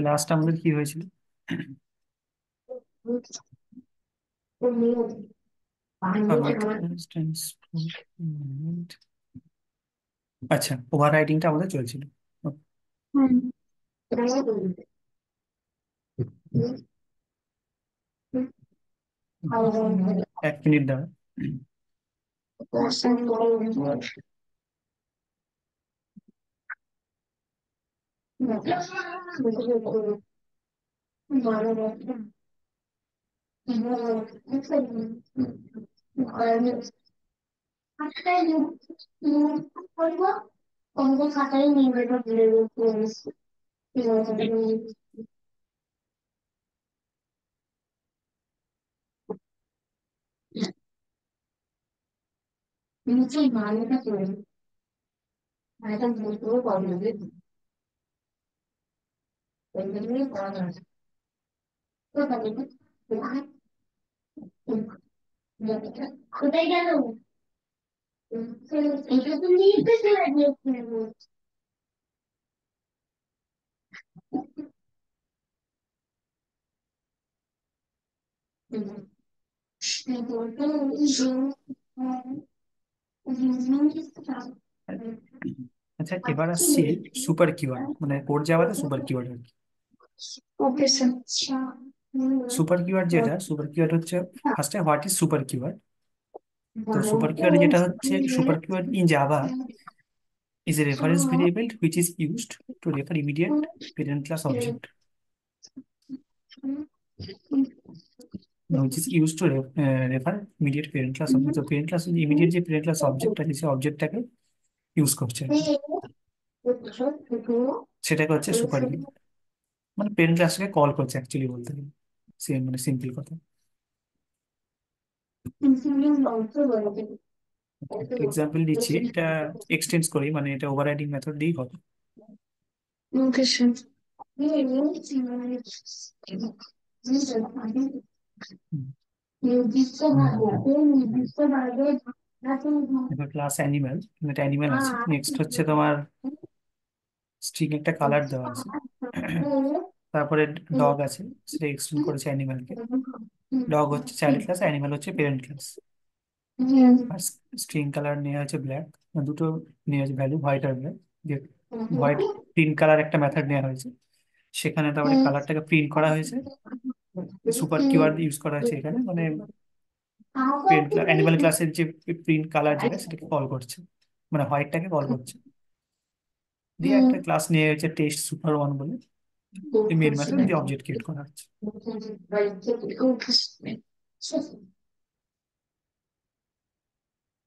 Last আমাদের কি হয়েছিল? Public resistance. আচ্ছা, ওভার রাইডিংটা আমাদের চলছিল। এক মিনিট দাও। আচ্ছা, এবার আসছি সুপার কিওয়ার্ড, মানে কোড জাভাতে সুপার কিওয়ার্ড আর কি। সুপার কিওয়ার্ড যেটা, সুপার কিওয়ার্ড হচ্ছে ফার্স্টে হোয়াট ইজ সুপার কিওয়ার্ড। তো সুপার কিওয়ার্ড যেটা হচ্ছে, super keyword in Java is a reference variable which is used to refer immediate parent class object. No, which is used to refer immediate parent class object. তো parent class immediate যে parent class object আছে, সেই অবজেক্টটাকে use করছে আর কি। সেটাকে হচ্ছে super key, মানে parent ক্লাসকে call করছে অ্যাকচুয়ালি বলতে গেলে। সেম, মানে সিম্পল কথা। এক্সাম্পল দিচ্ছি, এটা এক্সটেন্স করি, মানে এটা ওভাররাইডিং মেথড দিয়েই হবে। হুম। এবার ক্লাস অ্যানিমেল, এটা অ্যানিমেল আছে। নেক্সট হচ্ছে তোমার স্ট্রিং একটা কালার দেওয়া আছে। তারপরে ডগ আছে, সেটা এক্সটেন্ড করেছে অ্যানিমেলকে। ডগ হচ্ছে চাইল্ড ক্লাস, অ্যানিমেল হচ্ছে পেরেন্ট ক্লাস। আর স্ট্রিং কালার নেওয়া হয়েছে ব্ল্যাক, দুটো নেওয়া হয়েছে ভ্যালু হোয়াইট আর ব্ল্যাক। হোয়াইট প্রিন্ট কালার একটা মেথড নেওয়া হয়েছে, সেখানে তারপরে কালারটাকে প্রিন্ট করা হয়েছে। সুপার কিওয়ার্ড ইউজ করা হয়েছে এখানে, মানে পেরেন্ট ক্লাস অ্যানিমেল ক্লাসের যে প্রিন্ট কালার যেটা, সেটাকে কল করছে, মানে হোয়াইটটাকে কল করছে। দিয়ে একটা ক্লাস নিয়ে হয়েছে টেস্ট সুপার ওয়ান বলে, এই মেন মেথড দিয়ে অবজেক্ট ক্রিয়েট করা হচ্ছে।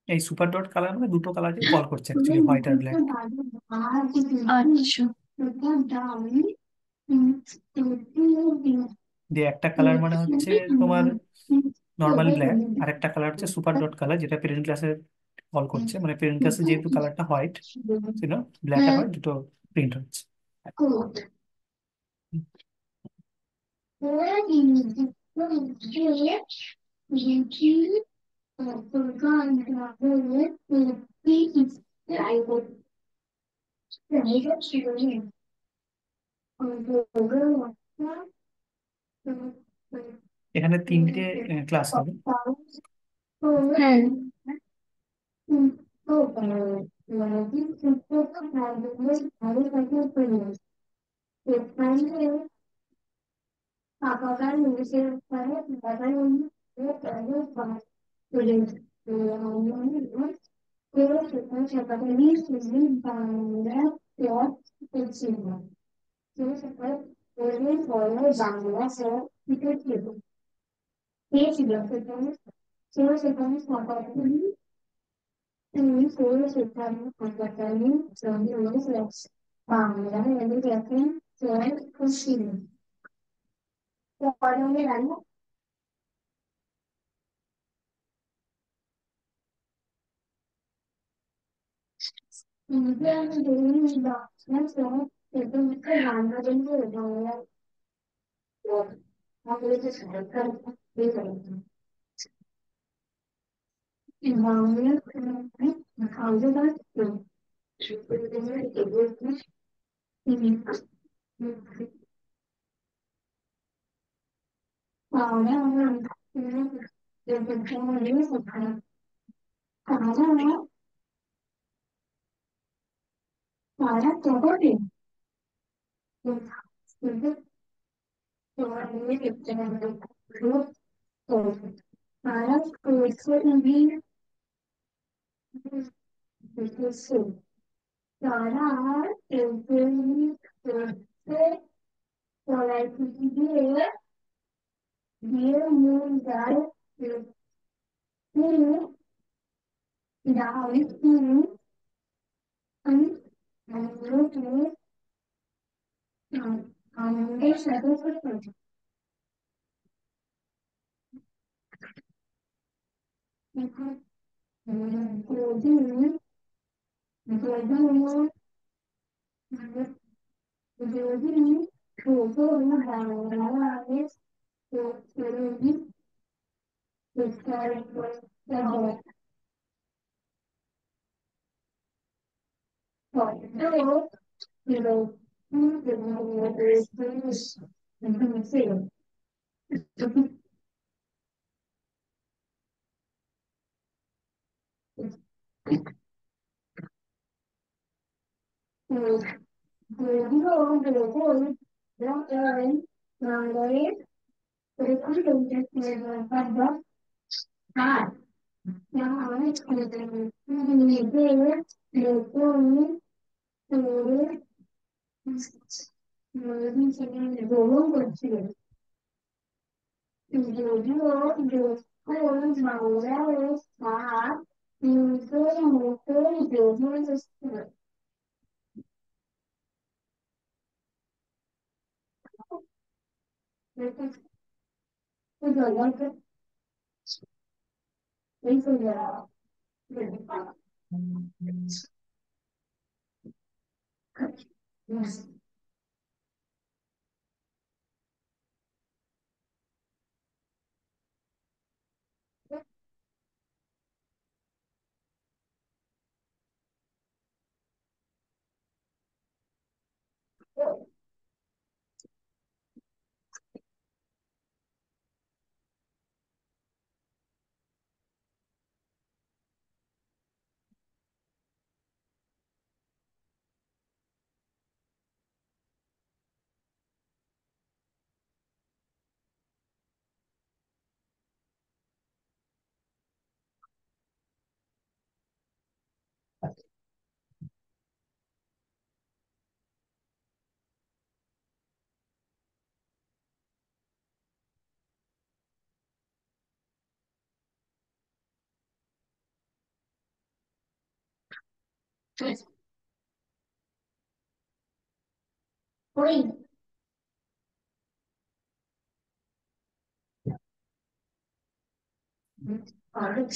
এই সুপার ডট কালার মানে দুটো কালারকে কল করছে অ্যাকচুয়ালি, হোয়াইট আর ব্ল্যাক। দিয়ে একটা কালার মানে হচ্ছে তোমার নর্মাল ব্ল্যাক, আর একটা কালার হচ্ছে সুপার ডট কালার, যেটা পেরেন্ট ক্লাসে কল করছে। মানে পেরেন্ট ক্লাসে যেহেতু কালারটা হোয়াইট ছিল, ব্ল্যাক আর হোয়াইট দুটো প্রিন্ট হচ্ছে। এখানে তিনটে ক্লাস হবে।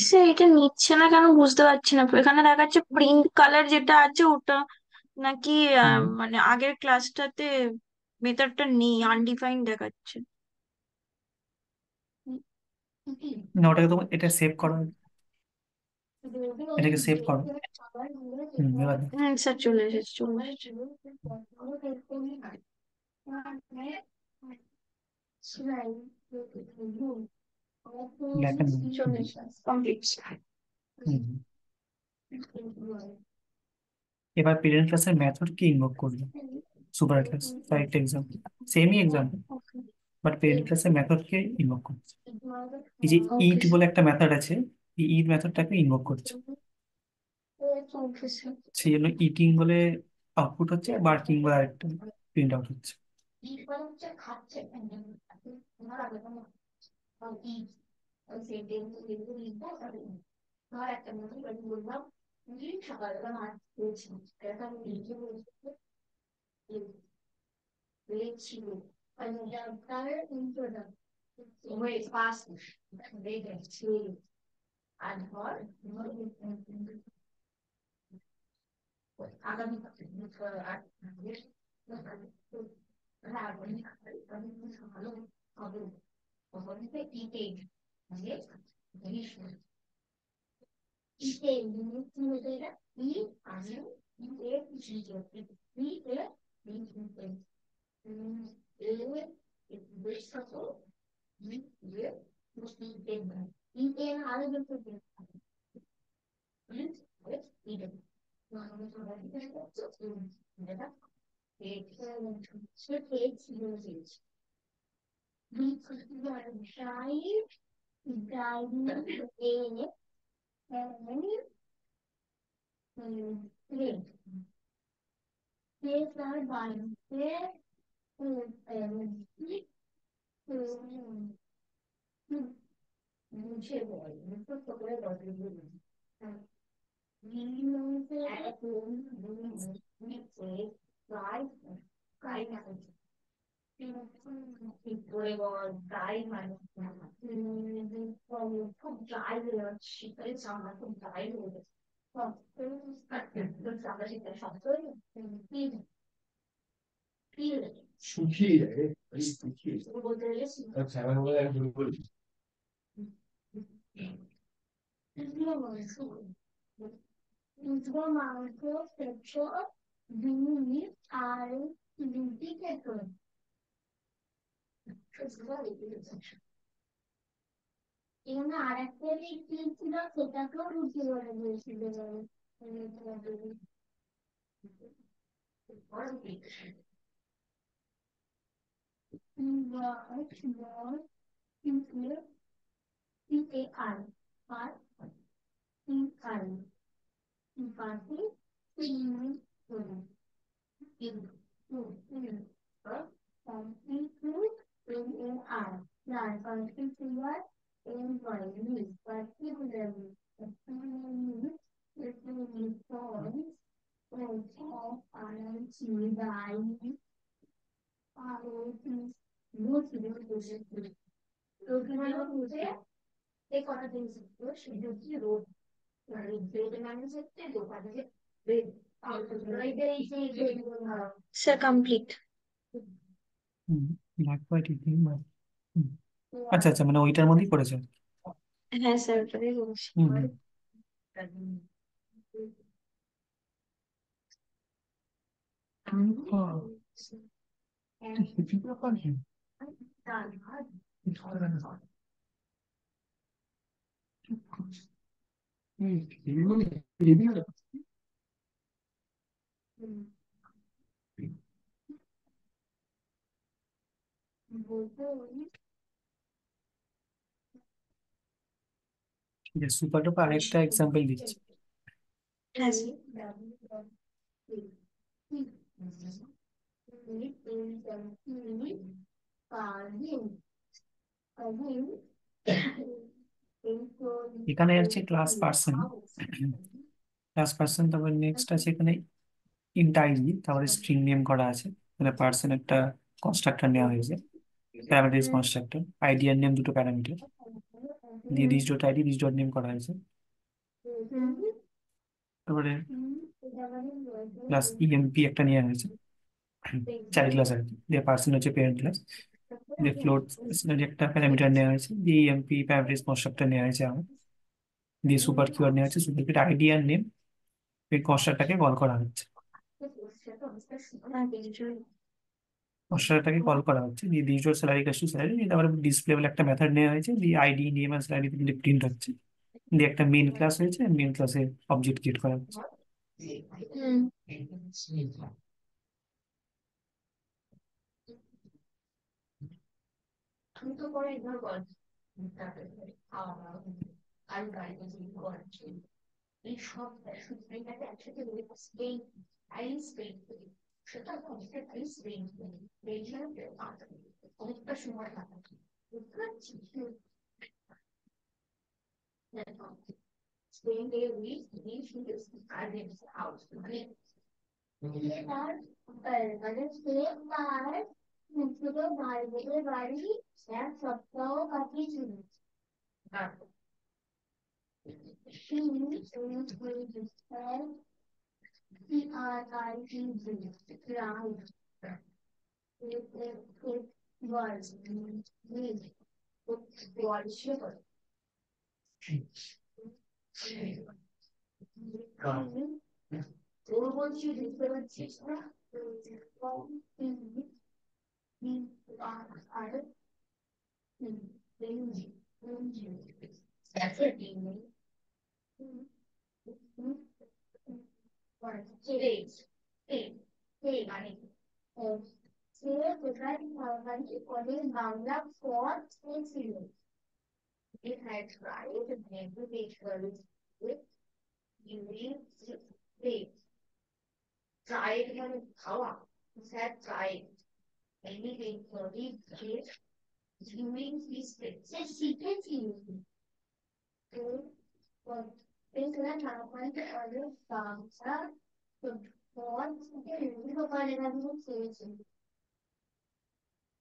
সে এটা নিচ্ছে না কেন বুঝতে পারছি না, এখানে দেখাচ্ছে প্রিন্ট কালার যেটা আছে ওটা নাকি হুম। মানে আগের ক্লাসটাতে মেথডটা নেই, আনডিফাইন্ড দেখাচ্ছে। না, ওটাকে তো এটা সেভ করো, এটাকে সেভ করো। এবার দেখো। হ্যাঁ স্যার, চলে এসেছে চলে এসেছে। লেখেন। চলে এসেছে কমপ্লিট। হুম। এবার প্যারেন্ট ক্লাসের মেথড কি ইনভোক করবে সুপার ক্লাস, ফর একটা এক্সাম্পল, সেমই এক্সাম্পল, বাট প্যারেন্ট ক্লাসের মেথড কে ইনভোক করছে। এই যে ওকে ইট স্যার। বলে একটা মেথড আছে, এই ইট মেথডটাকে ইনভোক করছে। Okay sir. সেই জন্য ইটিং বলে আউটপুট হচ্ছে, বার্কিং বলে আরেকটা প্রিন্ট আউট হচ্ছে। Sir complete. Black white evening. আচ্ছা আচ্ছা, মানে ওইটার মধ্যেই করেছো। হ্যাঁ স্যার, ওটাই বলছি। হুম হুম। সুপার টুপার আরেকটা এক্সাম্পল দিচ্ছি। হ্যাঁ স্যার। এখানে হচ্ছে ক্লাস পার্সন। ক্লাস পার্সন, তারপর নেক্সট আছে এখানে ইন্ট আইডি, তারপরে স্ট্রিং নেম করা আছে। মানে পার্সন একটা কনস্ট্রাক্টর নেওয়া হয়েছে, প্যারামিটার কনস্ট্রাক্টর, আইডি আর নেম দুটো প্যারামিটার দিয়ে this dot ID this dot name করা হয়েছে। তারপরে প্লাস ইএমপি একটা নেওয়া হয়েছে, চাইল্ড ক্লাস আর কি, দিয়ে পার্সন হচ্ছে পেরেন্ট ক্লাস, দিয়ে ফ্লোট একটা প্যারামিটার নেওয়া হয়েছে, দিয়ে ইএমপি প্যারামিটার কনস্ট্রাক্টর নেওয়া হয়েছে আমার, দিয়ে সুপার কিওয়ার্ড নেওয়া হয়েছে, সুপার কিওয়ার্ড আইডি আর নেম এই কনস্ট্রাক্টরটাকে কল করা হচ্ছে। কনস্ট্রাক্টরটাকে কল করা হচ্ছে, দিয়ে দিস ডট স্যালারি কাজ টু স্যালারি, তারপরে ডিসপ্লে বলে একটা মেথড নেওয়া হয়েছে, দিয়ে আইডি নেম আর স্যালারি প্রিন্ট হচ্ছে, দিয়ে একটা মেইন ক্লাস হয়েছে, মেইন ক্লাসে অবজেক্ট ক্রিয়েট করা হচ্ছে। That's it. Today, today, money. Sale providing money for this Bangla for sale. It had tried to make the visuals with unique way. Tried and power. It had tried anything for these kids during this secret using. So, but this is not one of the other songs. So, what the organization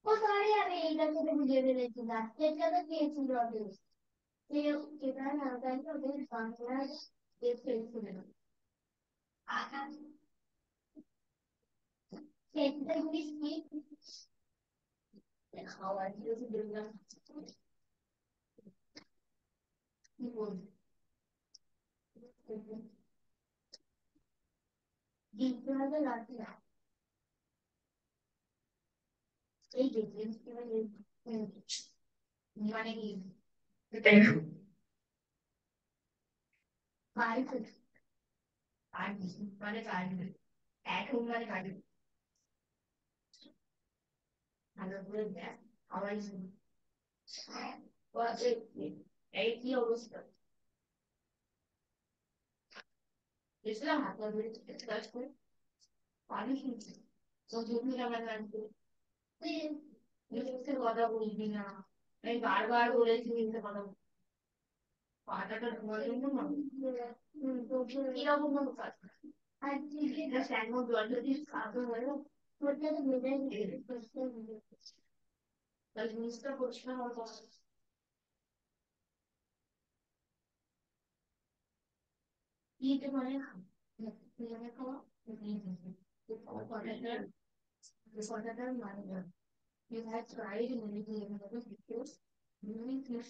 ও sorry আমি এইটা থেকে বুঝিয়ে ফেলেছি লাস্টের টাকা পেয়েছিল ওদের যেটা না জানি ওদের বাংলার ফেলছিল সেটা ইংলিশ খাওয়ার জন্য দেখলাম কি বলবো দিতে হবে রাতে এই দেখলেন মানে কি বাড়ি মানে গাড়ি এখন মানে গাড়ি ভালো করে দেখ খাওয়াই এই কি অবস্থা দেখলাম হাত ধরে কাজ করে পানি শুনছি তো জমি আমার লাগবে মিথ্যে কথা বলবি না আমি বারবার বলেছি মিথ্যে কথা পাটাটা ধোয়ার জন্য না কিরকম কোনো কাজ আর স্যান্ড জলটা দিয়ে খাওয়া হলো ওটা তো মেজাজ তাহলে জিনিসটা পরিষ্কার হওয়ার কথা দিতে পারে খাওয়া কথাটার মানে না you had tried many videos doing this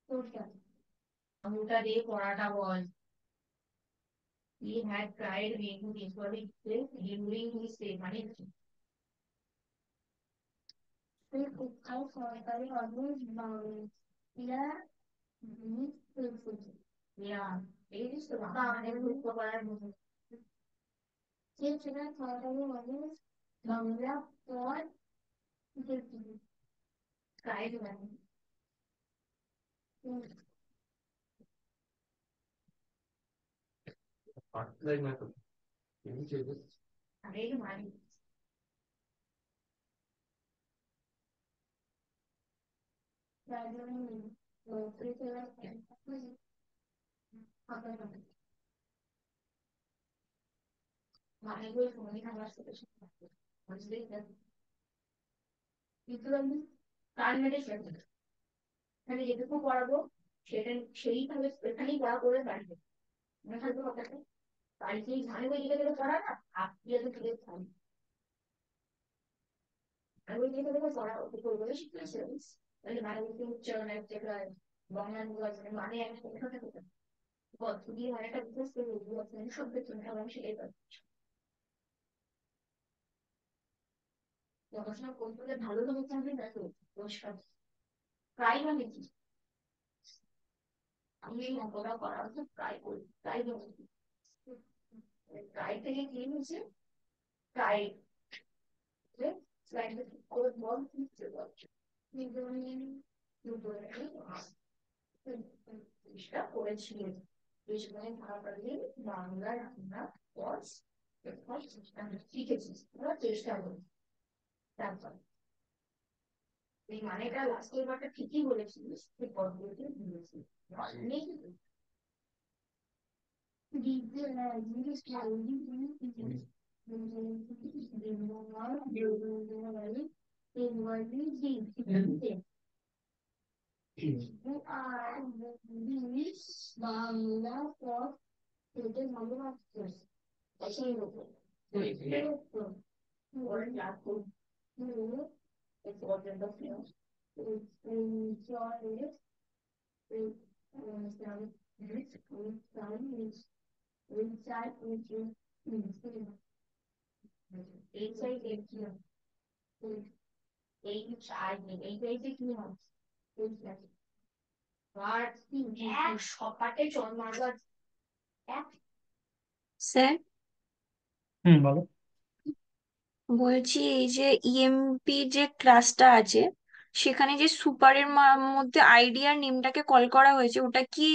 social ওটা দিয়ে পড়াটা বল he had tried making this what it is during his stay মানে তুই কোথাও সরকারি অলমোস্ট বাংলা ইয়া এই যে বাংলা বুঝতে পারার মতো যে সেটা সরকারি অলমোস্ট বাংলা পর ট্রাইড মানে আরে মানে মানে বই ফোনে আমার সাথে বুঝলেই কিন্তু আমি কান মেরে ফেলতে আমি যেটুকু পড়াবো সেটা সেইভাবে এখানেই পড়া করে বাড়বে হয়তো কথাটা বাড়িতে ঝাড়ে বই যেটা পড়া না আপনি এত ফিরে থাকি আমি যেটা পড়া করবো শিখেছি মানে মানে উচ্চারণ এক জায়গায় বাংলা মানে একটা কথা পদ্ধতি হয় একটা বুঝতে শব্দ তুমি আমি সেটাই পাচ্ছি পড়াশোনা করতে হলে ভালো হবে চাকরি দেখো পুরস্কার প্রায় মানে কি আমি অঙ্কটা করার হচ্ছে প্রায় করি প্রায় প্রায় থেকে কি হচ্ছে প্রায় চেষ্টা করেছিলেন বাংলার আমরা শিখেছি চেষ্টা করি তারপর এই মানেটা লাস্টের বারটা ঠিকই বলেছিলিস সেই পদ্ধতি দিয়েছি বাংলা পথ থেকে ভালো লাগছে সেই রকম important of news. Enjoy it. Inside which is inside এইটাই কি হয় আর এক সপাটে চল মারবার এক স্যার, হুম, বলো। বলছি এই যে ইএমপি যে ক্লাসটা আছে সেখানে যে সুপারের মধ্যে আইডি আর নেমটাকে কল করা হয়েছে ওটা কি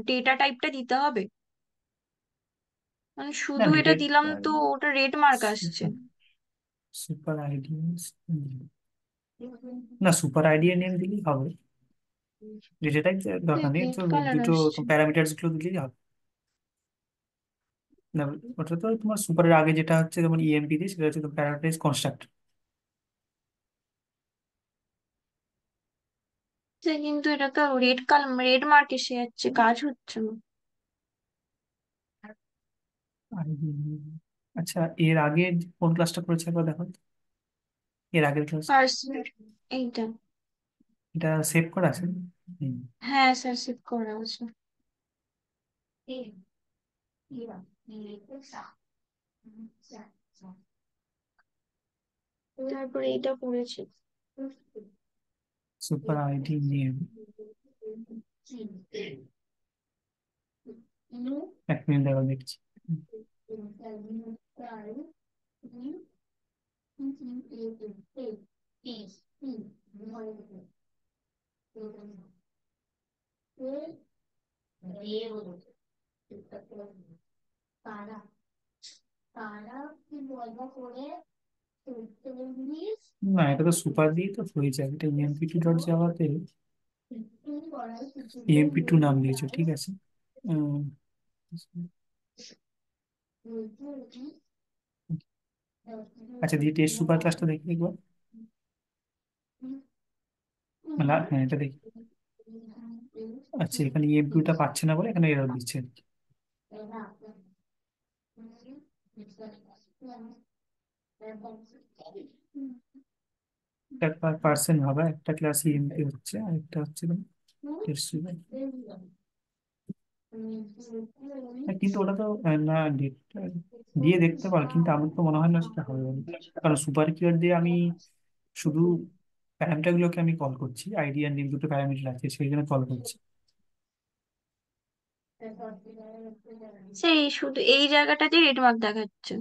ডেটা টাইপটা দিতে হবে? মানে না, শুধু এটা ডিটেল দিলাম তো ওটা রেড মার্ক আসছে। সুপার আইডি, না সুপার আইডি নেম দিলেই হবে। ডেটা টাইপ দরকার নেই, রেড তো কালার দুটো আসছে। প্যারামিটারস গুলো দিলেই হবে। না, ওটা তো তোমার সুপারের আগে যেটা হচ্ছে যেমন ইএমপি দিয়ে, সেটা হচ্ছে প্যারামিটারাইজ কনস্ট্রাক্ট। কিন্তু এটা তো রেড মার্ক এসে যাচ্ছে, কাজ হচ্ছে না। আচ্ছা, এর আগে কোন ক্লাসটা করেছে একবার দেখো তো। এর আগের ক্লাস, পার্সোনাল এইটা। এটা সেভ করা আছে? হুম। হ্যাঁ স্যার, সেভ করা আছে। তারপরে এইটা পড়েছি। সুপার আইডি নেম, এক মিনিট দেখো দেখছি। না, এটা তো সুপার দিয়ে তো হয়ে যাবে, এটা ইএমপি2 ডট জাভাতে ইএমপি2 নাম দিয়েছো, ঠিক আছে। উম, আচ্ছা, দিয়ে টেস্ট সুপার ক্লাসটা দেখি একবার। না, হ্যাঁ, এটা দেখি। আচ্ছা, এখানে ইএমপি2টা পাচ্ছে না বলে এখানে এরর দিচ্ছে। একটা পার্সেন্ট হবে, একটা ক্লাস ইএমপি হচ্ছে আর একটা হচ্ছে টেস্ট সুপার। কিন্তু ওটা তো না, ডেটটা দিয়ে দেখতে পারো, কিন্তু আমার তো মনে হয় না সেটা হবে বলে। কারণ সুপার কিওয়ার্ড দিয়ে আমি শুধু প্যারামিটার গুলোকে আমি কল করছি, আইডি আর নেম দুটো প্যারামিটার আছে সেই জন্য কল করছি। সেই শুধু এই জায়গাটাতে রেড মার্ক দেখাচ্ছে,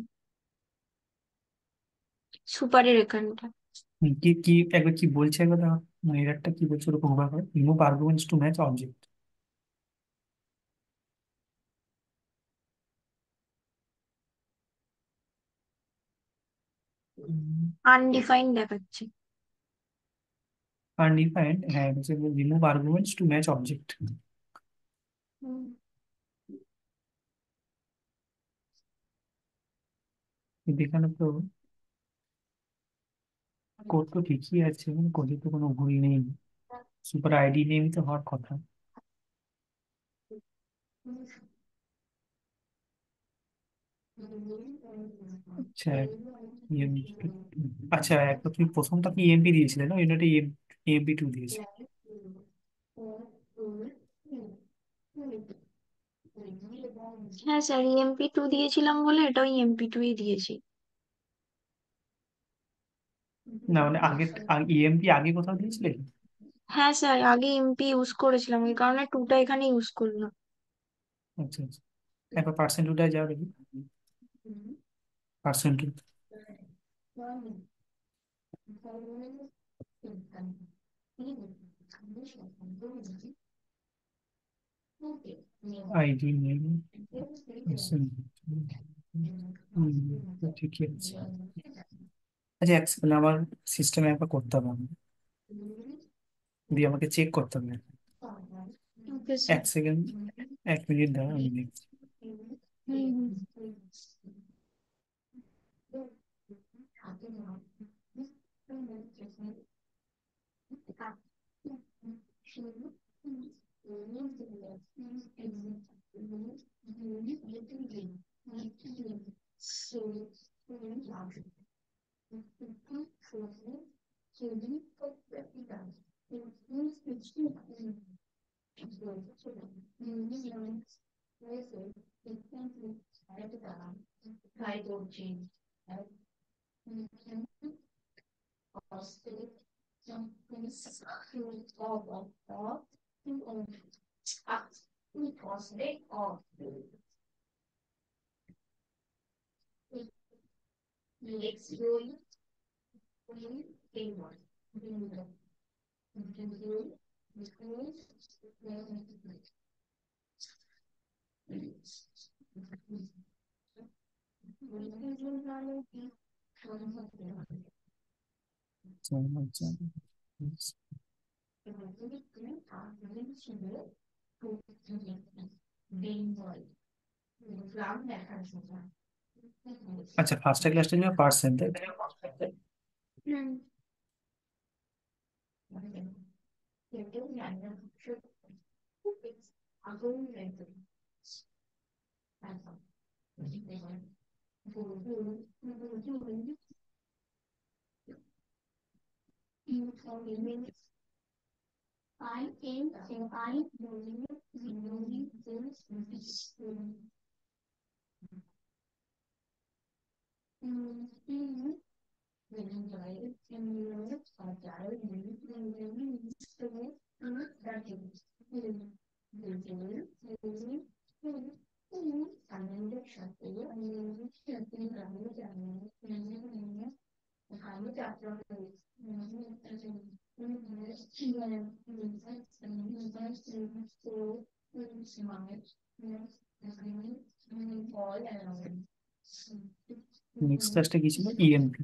সুপারের এখানটা। কি কি একবার কি বলছে একবার দেখো। মানে এররটা কি বলছে ওরকম ওভার করে, remove arguments to match object. Undefined দেখাচ্ছে। আনডিফাইন্ড, হ্যাঁ, remove arguments to match object. হুম। কিন্তু এখানে তো কোড তো ঠিকই আছে, মানে কোডে তো কোনো ভুল নেই। সুপার আইডি নেমই তো হওয়ার কথা। আচ্ছা, EMP2, আচ্ছা, একটা তুমি প্রথমটা কি ইএমপি দিয়েছিলে না, এটা ইএমপি2 দিয়েছে। হ্যাঁ স্যার, ইএমপি টু দিয়েছিলাম বলে এটাও ইএমপি টুই দিয়েছি। না, মানে আগে ইএমপি আগে কোথাও দিয়েছিলে? হ্যাঁ স্যার, আগে এমপি ইউজ করেছিলাম, এই কারণে টুটা এখানে ইউজ করলাম। আচ্ছা আচ্ছা, একবার পার্সেন্টটা যাও দেখি। পার্সেন্ট, আইডি নেম, পার্সেন্ট, ঠিকই আছে। আচ্ছা, এক সেকেন্ড, আমার সিস্টেমে একবার করতে হবে আমাকে। দিয়ে আমাকে চেক করতে হবে। Okay sir. এক সেকেন্ড, 1 মিনিট দাও, আমি দেখছি। হুম আচ্ছা, ফার্স্ট ক্লাসটা নিয়ে পার্সেন্ট, তাই তো? নেক্সট ক্লাসটা কি ছিল? ইএমপি।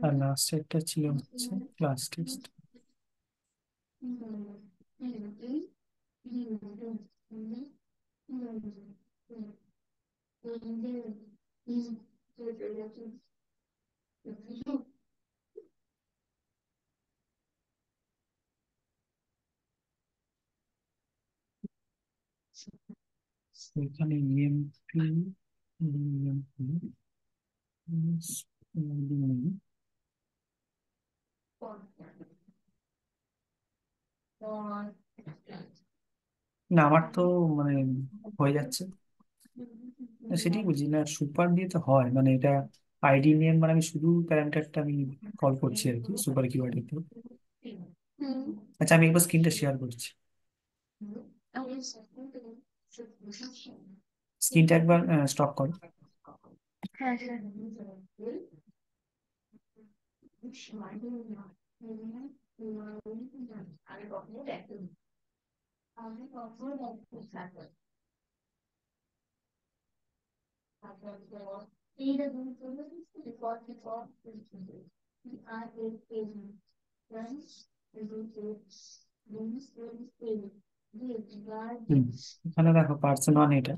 আর লাস্ট একটা ছিল হচ্ছে ক্লাস টেস্ট। এখানে ইএমপি, ইএমপি না, আমার তো মানে হয়ে যাচ্ছে। না, সেটাই বুঝি না, সুপার দিয়ে তো হয় মানে এটা আইডি নেম, মানে আমি শুধু প্যারামিটারটা আমি কল করছি আর কি সুপার কিওয়ার্ডে। আচ্ছা, আমি একবার স্ক্রিনটা শেয়ার করছি। স্ক্রিনটা একবার স্টপ করো। হুম, এখানে দেখো পার্সন ওয়ান এটা।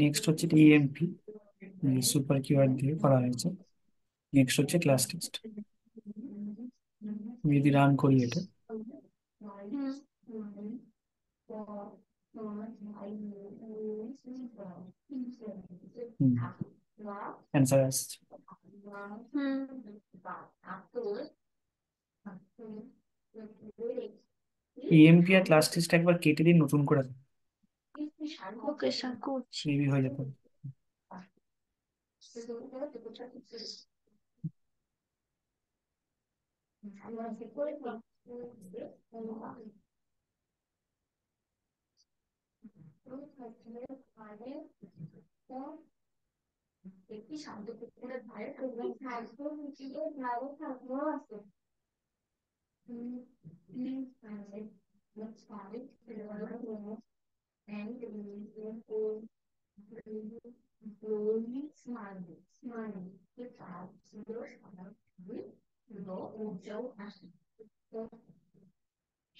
নেক্সট হচ্ছে ইএমপি, সুপার কিওয়ার্ড দিয়ে করা হয়েছে। নেক্সট হচ্ছে ক্লাস টেস্ট। আমি যদি রান করি এটা, হুম, অ্যান্সার আসছে। ইএমপি আর ক্লাস টেস্ট একবার কেটে দিয়ে নতুন করে ওকে স্যার, করছি। মেবি হয়ে যেত।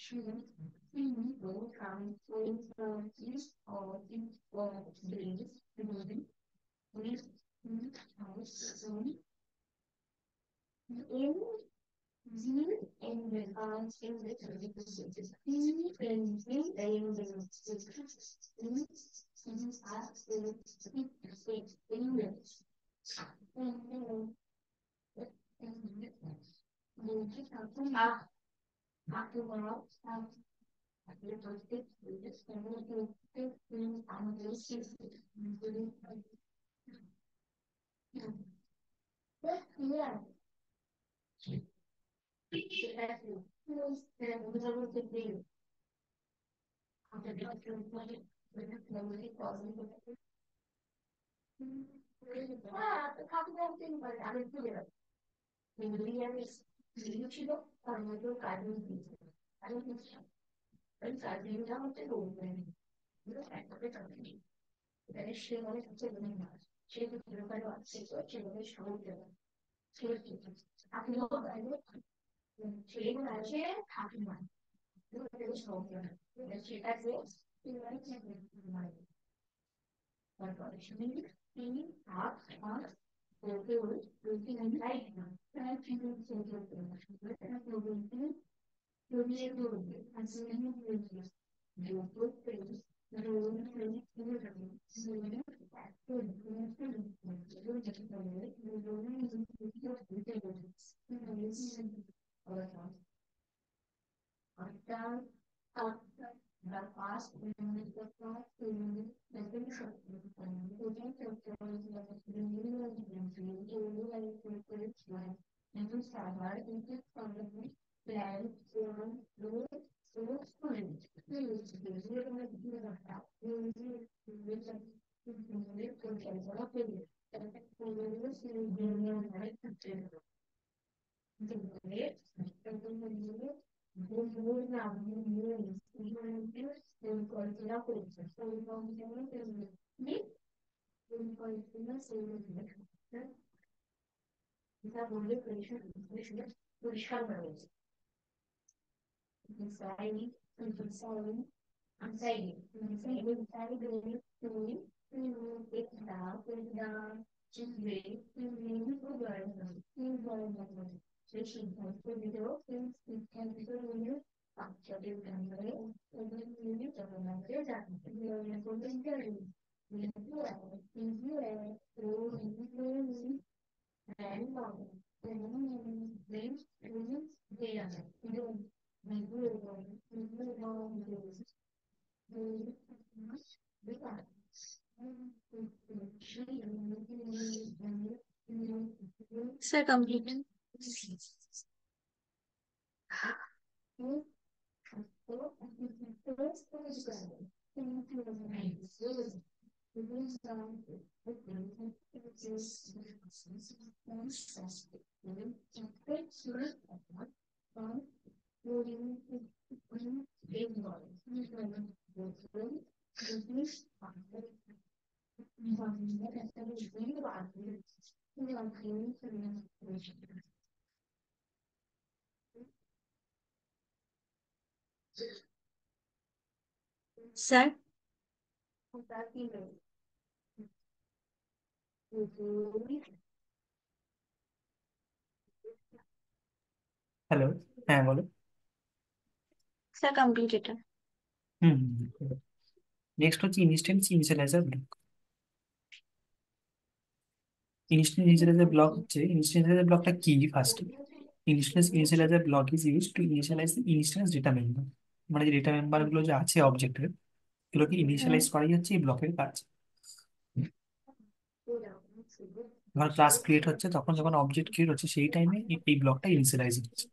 People come from east or breeze, with house in the and in the cities. In yeah. Sir, complete. Sir, hello. হ্যাঁ, বলো। sir, complete it. হুম। নেক্সট হচ্ছে instance initialiser block. Instance initialiser block হচ্ছে, instance initialiser ব্লকটা কি first? Instance initialiser block is use to initialise the instance data member. মানে যে data member গুলো যে আছে অবজেক্টের, এগুলোকে ইনিশিয়ালাইজ করাই হচ্ছে এই ব্লকের কাজ। যখন ক্লাস ক্রিয়েট হচ্ছে, তখন যখন অবজেক্ট ক্রিয়েট হচ্ছে সেই টাইমে এই ব্লকটা ইনিশিয়ালাইজ হচ্ছে।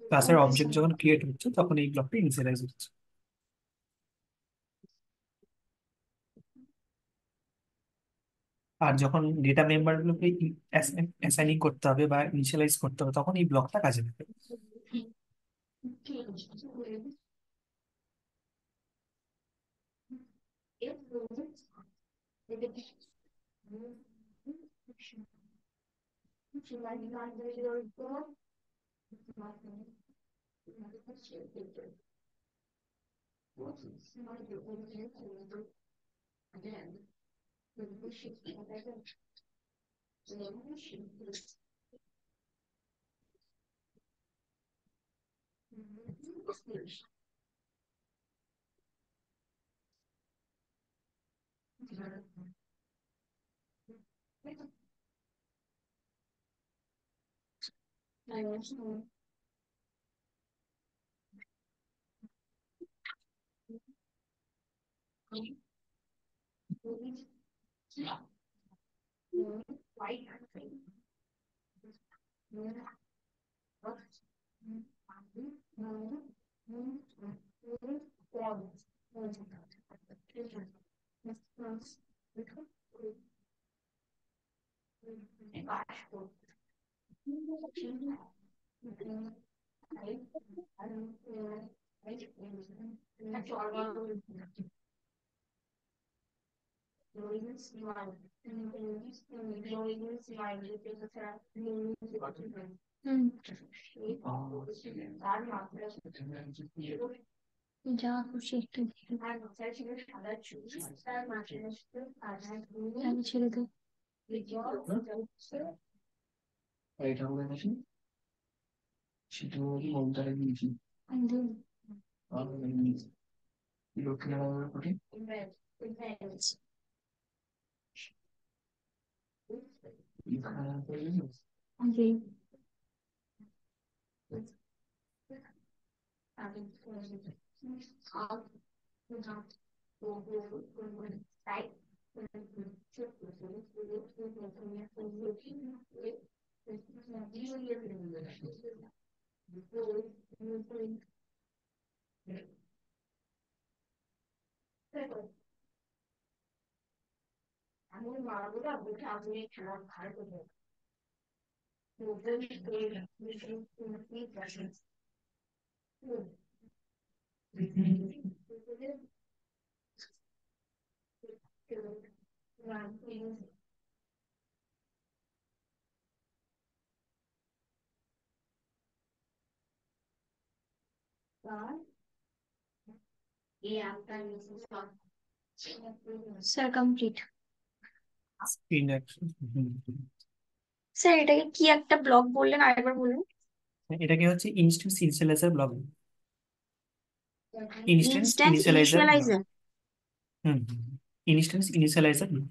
ক্লাসের অবজেক্ট যখন ক্রিয়েট হচ্ছে তখন এই ব্লকটা ইনিশিয়ালাইজ হচ্ছে। আর যখন ডেটা মেম্বার গুলোকে অ্যাসাইনিং করতে হবে বা ইনিশিয়ালাইজ করতে হবে, তখন এই ব্লকটা কাজে লাগে। যা খুশি একটু আমি ছেড়ে দে। জি। Sir complete. Screen action. Sir এটাকে কি একটা ব্লক বললেন, আরেকবার বলুন। এটাকে হচ্ছে instance initialiser block. Instance instance initialiser block. Initializer. Hmm. Instance initialiser block.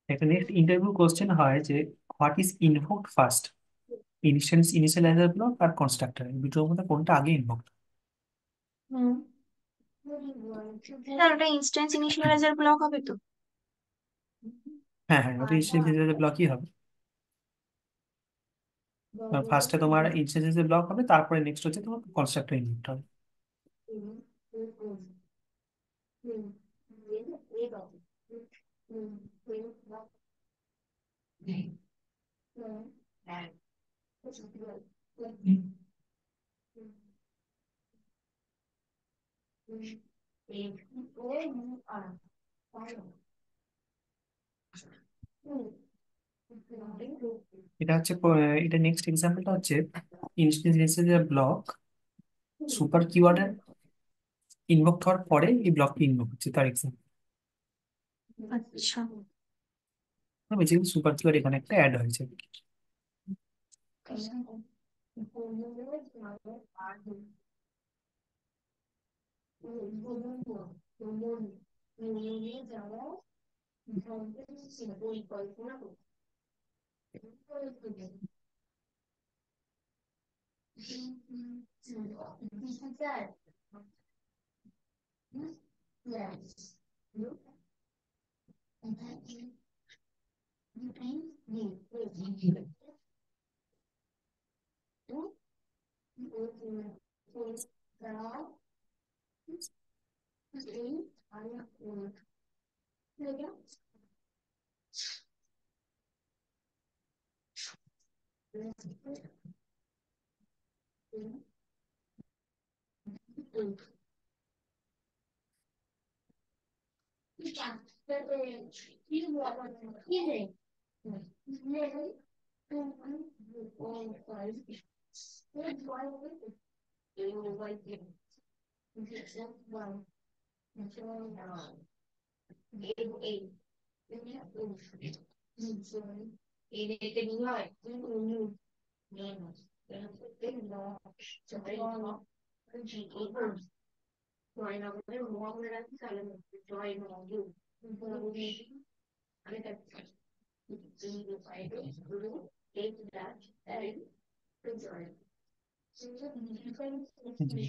একটা নেক্সট ইন্টারভিউ কোশ্চেন হয় যে what is invoked first, instance initialiser block আর কনস্ট্রাক্টর, এই দুটোর মধ্যে কোনটা আগে ইনভোকড? হুম। স্যার ওটা ইনস্ট্যান্স ইনিশিয়ালাইজার ব্লক হবে তো? হ্যাঁ হ্যাঁ, ওটা ইনস্ট্যান্স ইনিশিয়ালাইজার ব্লকই হবে। ফার্স্টে তোমার ইনস্ট্যান্স ইনিশিয়ালাইজার ব্লক হবে, তারপরে নেক্সট হচ্ছে তোমার কনস্ট্রাক্টর ইনভোকড হবে। এটা হচ্ছে এটা নেক্সট এক্সাম্পলটা হচ্ছে ইনস্ট্যান্স ইনিশিয়ালাইজার ব্লক সুপার কিওয়ার্ডের ইনভোক হওয়ার পরে এই ব্লকটি ইনভোক হচ্ছে, তার এক্সাম্পল। আচ্ছা। বেসিক্যালি সুপার কিওয়ার্ড এখানে একটা অ্যাড হয়েছে। জি।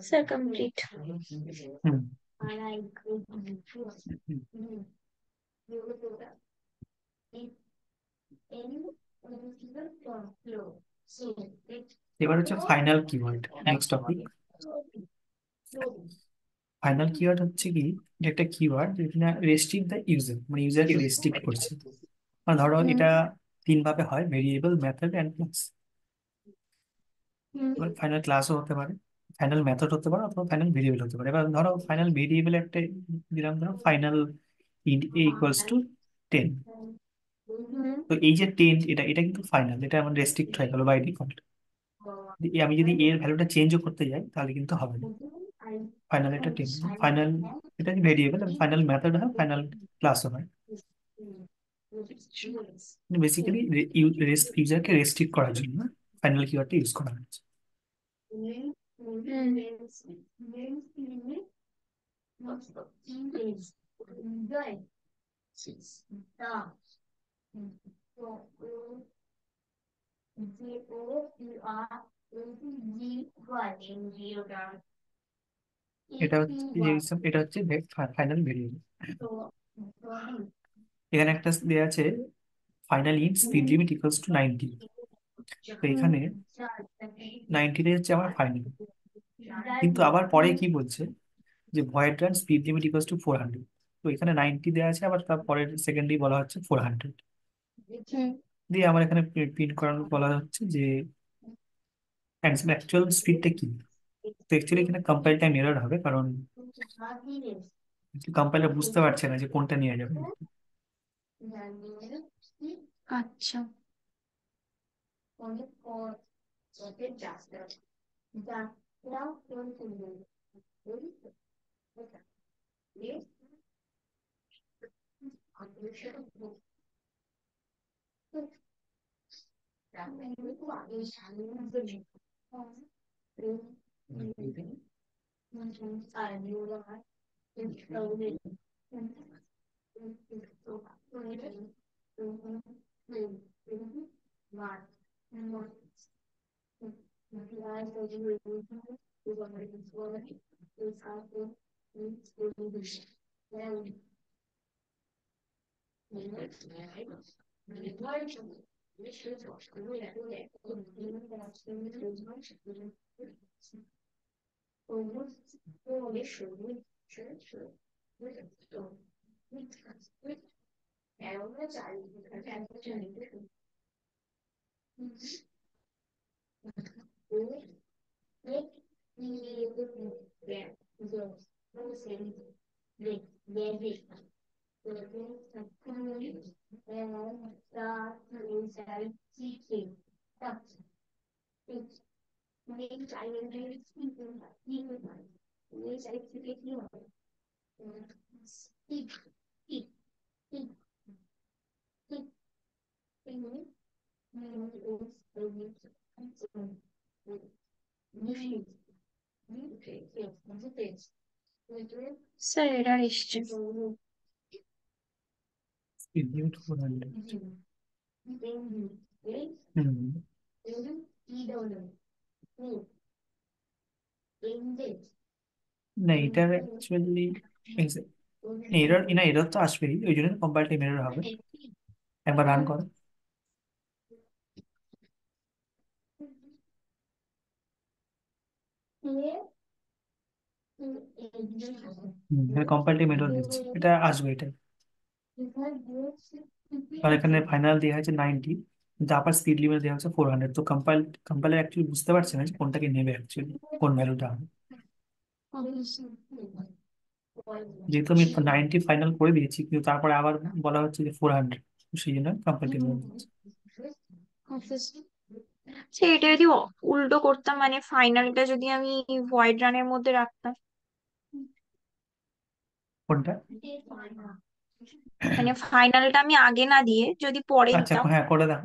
Sir, complete. হুম। এবার হচ্ছে final keyword, next topic. Final keyword হচ্ছে কি, যে একটা কিওয়ার্ড যেটা রেস্ট্রিক্ট দ্য ইউজার, মানে ইউজারকে রেস্ট্রিক্ট করছে। মানে ধরো এটা তিন ভাবে হয়, ভেরিয়েবল, মেথড অ্যান্ড ক্লাস। এবার ফাইনাল ক্লাসও হতে পারে, ফাইনাল মেথড হতে পারে, অথবা ফাইনাল ভেরিয়েবল হতে পারে। এবার ধরো ফাইনাল ভেরিয়েবল একটা দিলাম, ধরো final int A equals to 10। তো এই যে 10, এটা এটা কিন্তু ফাইনাল, এটা আমার রেস্ট্রিক্ট হয়ে গেল বাই ডিফল্ট। আমি যদি এর ভ্যালুটা চেঞ্জও করতে যাই তাহলে কিন্তু হবে না। ফাইনাল এটা 10, ফাইনাল এটা ভেরিয়েবল, ফাইনাল মেথড হয়, ফাইনাল ক্লাসও হয়। বেসিক্যালি ইউজারকে রেস্ট্রিক্ট করার জন্য ফাইনাল কিওয়ার্ডটা ইউজ করা হয়েছে। এটা হচ্ছে এটা হচ্ছে ফাইনাল ভেরিয়েবল। এখানে একটা দেওয়া আছে final in speed limit equals to 90। তো এখানে 90 হচ্ছে আমার ফাইনাল, কিন্তু আবার পরে কি বলছে যে void run speed limit equals to 400। তো এখানে 90 দেওয়া আছে, আবার তার পরের সেকেন্ডেই বলা হচ্ছে 400। দিয়ে আমার এখানে প্রিন্ট করানো বলা হচ্ছে যে অ্যাকচুয়াল স্পিডটা কি। তো অ্যাকচুয়ালি এখানে কম্পাইল টাইম এরর হবে, কারণ কম্পাইলার বুঝতে পারছে না যে কোনটা নিয়ে যাবে। আচ্ছা। স্যার এরার এসছে। Speed limit 400। হুম। না এটার অ্যাকচুয়ালি এরর না, এরর তো আসবেই, ওই জন্য কম্পাইল টাইম এরর হবে। একবার রান করো। কম্পাইল টাইম এরর দিচ্ছে, এটা আসবে এটা। আর এখানে ফাইনাল দেওয়া হয়েছে 90, কিন্তু আপার স্পিড লিমিট দেওয়া হচ্ছে 400। তো কম্পাইলার অ্যাকচুয়ালি বুঝতে পারছে না যে কোনটাকে নেবে অ্যাকচুয়ালি, কোন ভ্যালুটা হবে। যেহেতু আমি 90 ফাইনাল করে দিয়েছি, কিন্তু তারপরে আবার বলা হচ্ছে যে 400, সেই জন্য কম্পাইল টাইম এরর দিচ্ছে। সে এটা যদি উল্টো করতাম, মানে ফাইনালটা যদি আমি ভয়েড রানের মধ্যে রাখতাম, কোনটা? মানে ফাইনালটা আমি আগে না দিয়ে যদি পরে আচ্ছা, দিতাম। হ্যাঁ করে দাও।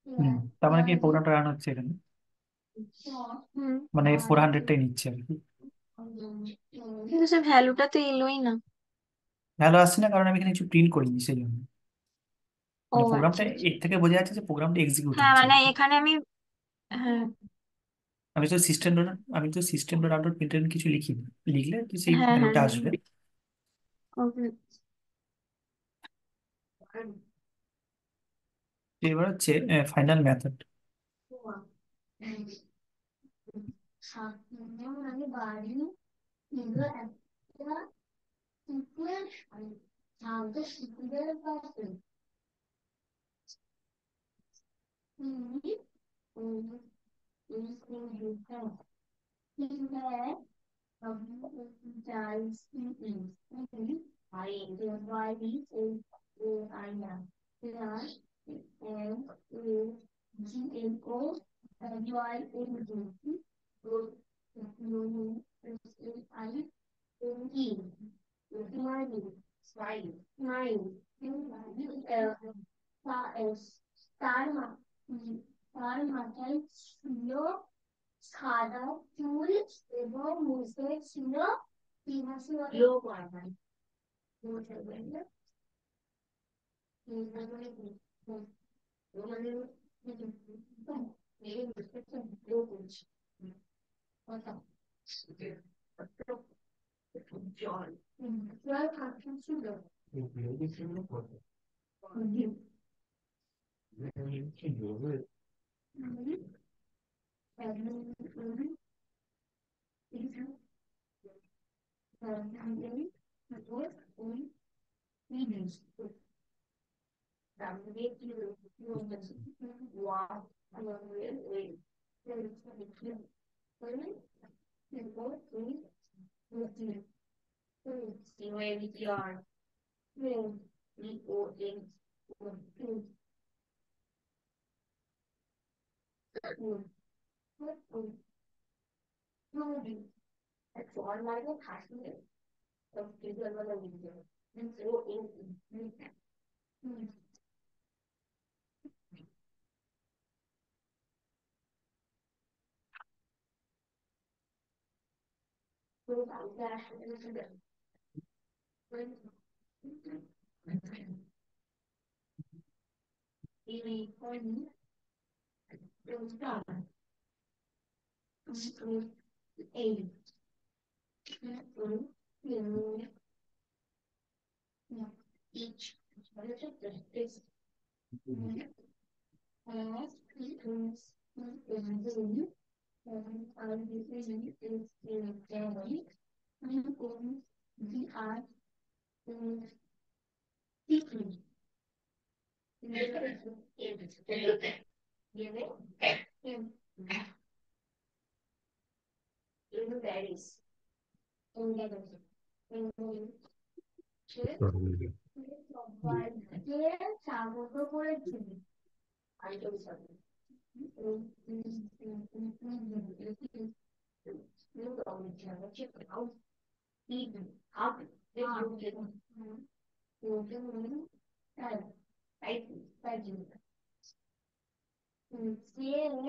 হুম, তার মানে কি প্রোগ্রামটা রান হচ্ছে এখানে, মানে 400টাই নিচ্ছে আর কি। কিন্তু সে ভ্যালুটা তো এলোই না। ভ্যালু আসছে না কারণ আমি এখানে কিছু প্রিন্ট করিনি, সেই জন্য। ও মানে প্রোগ্রামটা আচ্ছা আচ্ছা। এর থেকে বোঝা যাচ্ছে যে প্রোগ্রামটা এক্সিকিউট হ্যাঁ হচ্ছে আর মানে কি। এখানে আমি, হ্যাঁ আমি তো সিস্টেম ডট আমি তো সিস্টেম ডট আউটডট প্রিন্টএল কিছু লিখি না। লিখলে তো সেই হ্যাঁ হ্যাঁ ভ্যালুটা হ্যাঁ আসবে। ওকে। তো এবার হচ্ছে ফাইনাল মেথড।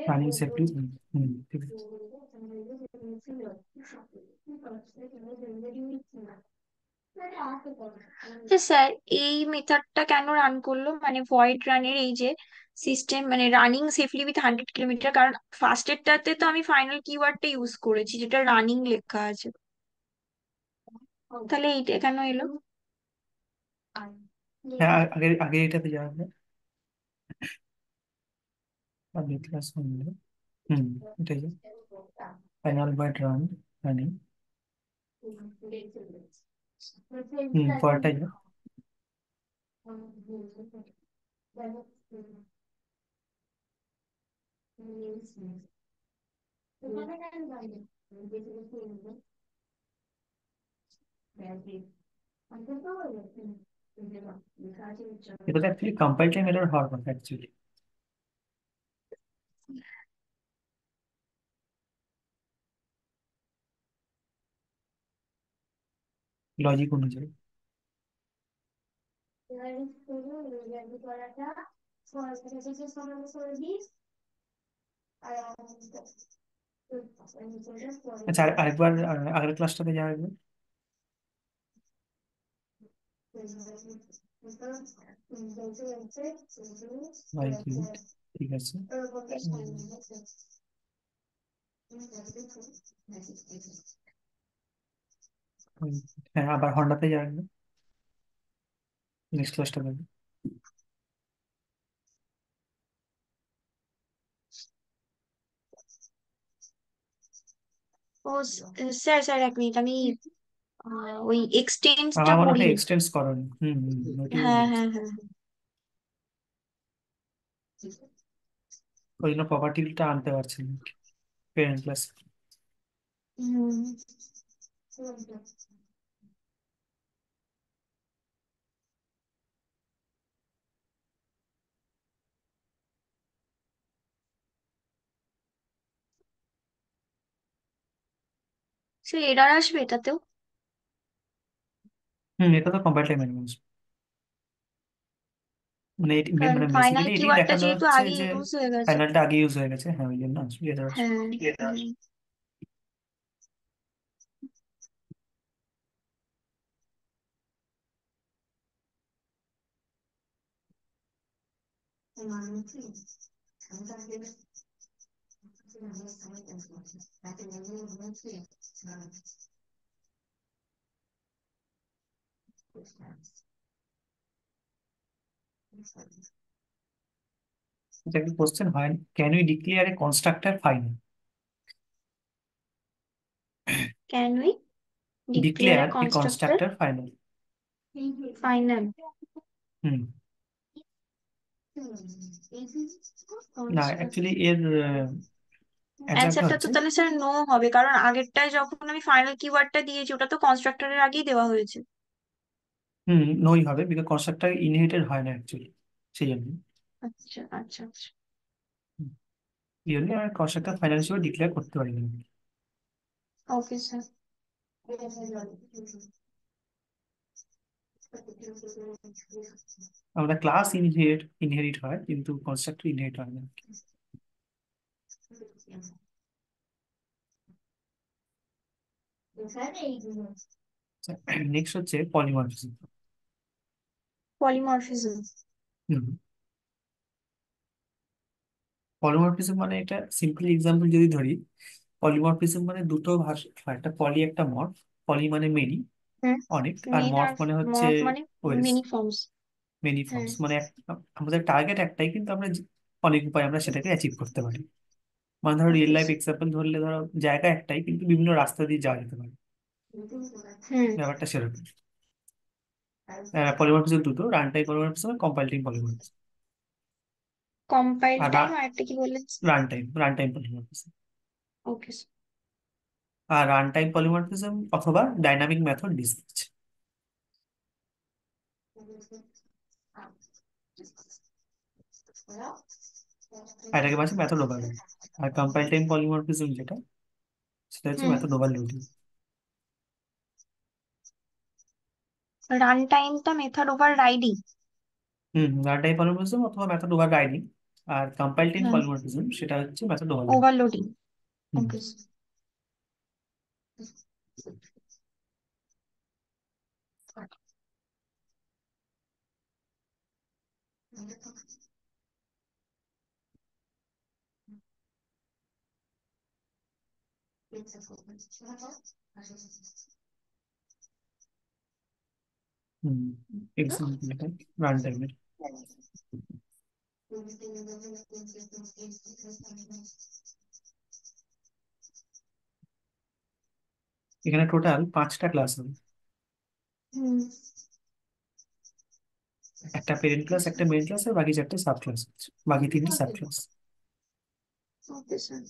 Running safety. ঠিক আছে। স্যার, এই মেথডটা কেন রান করলো, মানে ভয়েড রানের এই যে সিস্টেম, মানে রানিং সেফলি উইথ 100 কিলোমিটার, কারণ ফার্স্ট এরটাতে তো আমি ফাইনাল কিওয়ার্ডটা ইউজ করেছি যেটা রানিং লেখা আছে, তাহলে এইটা কেন এলো? হ্যাঁ, আগে আগে এটাতে যাওয়া হবে। আগে ক্লাস হলো। হুম, এটাই। Final by run running. পরেরটাই যাও। এটা তো অ্যাকচুয়ালি কম্পাইল টাইম এরর হওয়ার কথা অ্যাকচুয়ালি, লজিক অনুযায়ী। আচ্ছা, আরেকবার আগের ক্লাসটাতে যাওয়া হবে। Bye cute. ঠিক আছে। উম, হ্যাঁ, আবার হন্ডাতে যাওয়া হবে নেক্সট ক্লাসটা হবে। ও স্যার, স্যার এক মিনিট, আমি ওই এক্সটেন্সটা আমার মনে হয় করিনি। এক্সটেন্স করনি। নোটিফিকেশন হ্যাঁ, দিয়েছে। হ্যাঁ, হ্যাঁ। ওই জন্য প্রপার্টিটা আনতে পারছি না পেরেন্ট ক্লাস। হুম। সে এরার আসবে এটাতেও? এটা তো কম্পাইল টাইম এরর। মানে কারণ মানে ফাইনাল বেসিক্যালি এটি কিওয়ার্ডটা দেখানো যেহেতু হচ্ছে আগে যে ইউজ হয়ে গেছে। ফাইনালটা আগে ইউজ হয়ে গেছে, হ্যাঁ, ওই জন্য আসলে এরর আসছে। হ্যাঁ। হুম। এটা একটা কোশ্চেন হয়, can you declare a constructor final? Can we declare declare a a constructor constructor final. Final? Hmm. না, অ্যাকচুয়ালি এর অ্যান্সারটা অ্যান্সারটা তো হচ্ছে তাহলে স্যার নো হবে, কারণ আগেরটায় যখন আমি ফাইনাল কিওয়ার্ডটা দিয়েছি ওটা তো কনস্ট্রাক্টরের আগেই দেওয়া হয়েছে। নই হবে, বিকজ কনস্ট্রাক্টর ইনহেরিটেড হয় না অ্যাকচুয়ালি, সেই জন্য। আচ্ছা, আচ্ছা, আচ্ছা। এই জন্য আমরা কনস্ট্রাক্টর ফাইনাল হিসেবে ডিক্লেয়ার করতে পারি না। Okay sir. আমরা ক্লাস ইনহেরিট হয়, কিন্তু কনস্ট্রাক্টর ইনহেরিট হয় না। নেক্সট হচ্ছে পলিমরফিজম। পলিমরফিজম। হুম। পলিমরফিজম মানে এটা সিম্পলি এক্সাম্পল যদি ধরি, পলিমরফিজম মানে দুটো ভাষা, একটা পলি একটা মর্ফ। পলি মানে মেনি, হ্যাঁ। অনেক, আর মেন মর্ফ আর মানে হচ্ছে মর্ফ মানে ওয়েলস, মেনি ফর্মস। মেনি হ্যাঁ। ফর্মস। মানে আমাদের টার্গেট একটাই, কিন্তু আমরা অনেক উপায় আমরা সেটাকে অ্যাচিভ করতে পারি। মানে ধরো রিয়েল ওকে। লাইফ এক্সাম্পল ধরলে, ধরো জায়গা একটাই কিন্তু বিভিন্ন রাস্তা দিয়ে যাওয়া যেতে পারে, হুম। ব্যাপারটা সেরকম। পলিমরফিজম দুটো, রান টাইম পলিমরফিজম আর কম্পাইল টাইম পলিমরফিজম। কম্পাইল আর টাইম আর একটা কি বললেন? Run time polymorphism. ওকে। আর রান টাইম পলিমরফিজম অথবা ডাইনামিক মেথড ডিসপ্যাচ, এটাকে বলছে মেথড ওভারলোড। আর কম্পাইল টাইম পলিমরফিজম যেটা, সেটা হচ্ছে হুম। Method overloading. রান টাইমটা method overriding. Run time polymorphism অথবা মেথড ওভার রাইডিং। আর কম্পাইল টাইম হ্যাঁ। পলিমরফিজম সেটা হচ্ছে method overload. Overloading. Hmm. Okay. Hmm. Example এটা রান টাইমের। এখানে টোটাল 5টা ক্লাস হবে। হুম। একটা পেরেন্ট ক্লাস, একটা মেইন ক্লাস, আর বাকি 4টে সাব ক্লাস, বাকি 3টে সাব ক্লাস। Okay sir.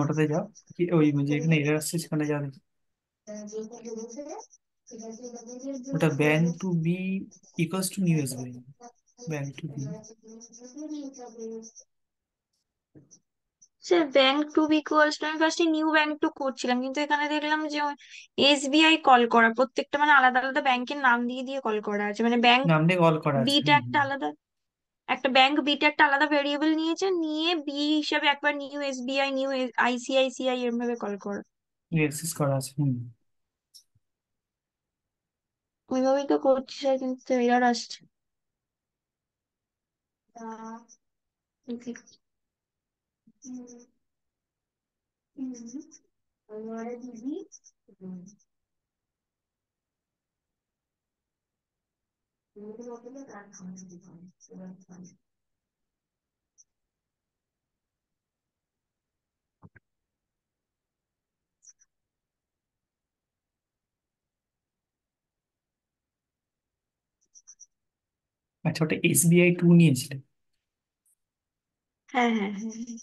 ওটাতে যাও, কি ওই যেখানে এরর আসছে সেখানে যাও দেখি। ওটা bank to B equals to new SBI. Bank to B. সে ব্যাংক টু ইকুয়ালস টু, আমি ফার্স্টে নিউ ব্যাংক টু করছিলাম, কিন্তু এখানে দেখলাম যে এসবিআই কল করা, প্রত্যেকটা মানে আলাদা আলাদা ব্যাংকের নাম দিয়ে দিয়ে কল করা আছে, মানে ব্যাংক নাম দিয়ে কল করা আছে। বিটা একটা আলাদা, একটা ব্যাংক বিটা একটা আলাদা ভেরিয়েবল নিয়েছে, নিয়ে বি হিসাবে একবার নিউ এসবিআই, নিউ আইসিআইসিআই এরম ভাবে কল করা। অ্যাক্সেস করা আছে। হুম। ওইভাবেই তো করছি স্যার, কিন্তু এরর আসছে। আচ্ছা, ওটা এসবিআই টু নিয়েছিলে? হ্যাঁ হ্যাঁ হ্যাঁ হ্যাঁ।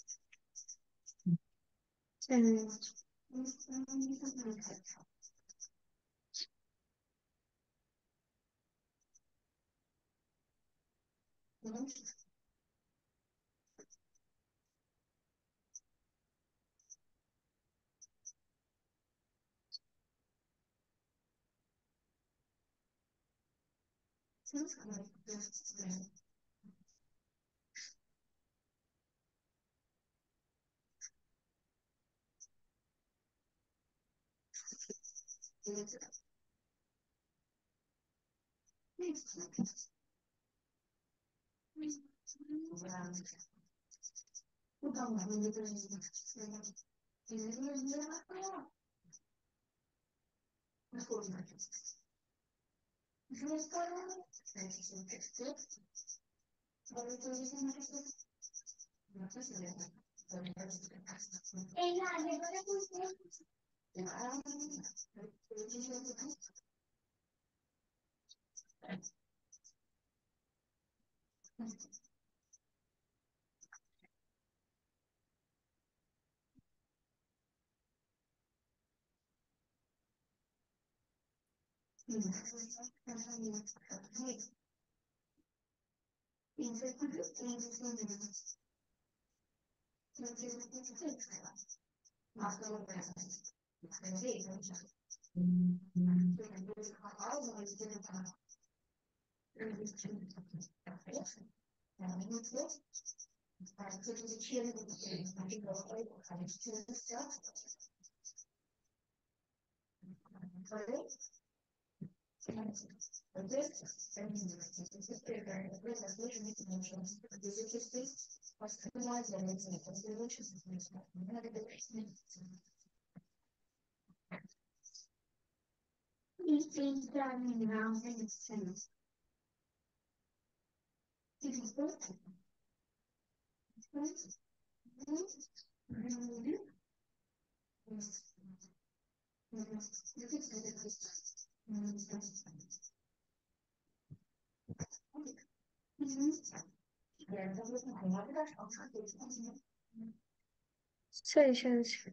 ശരി ശരി ശരി.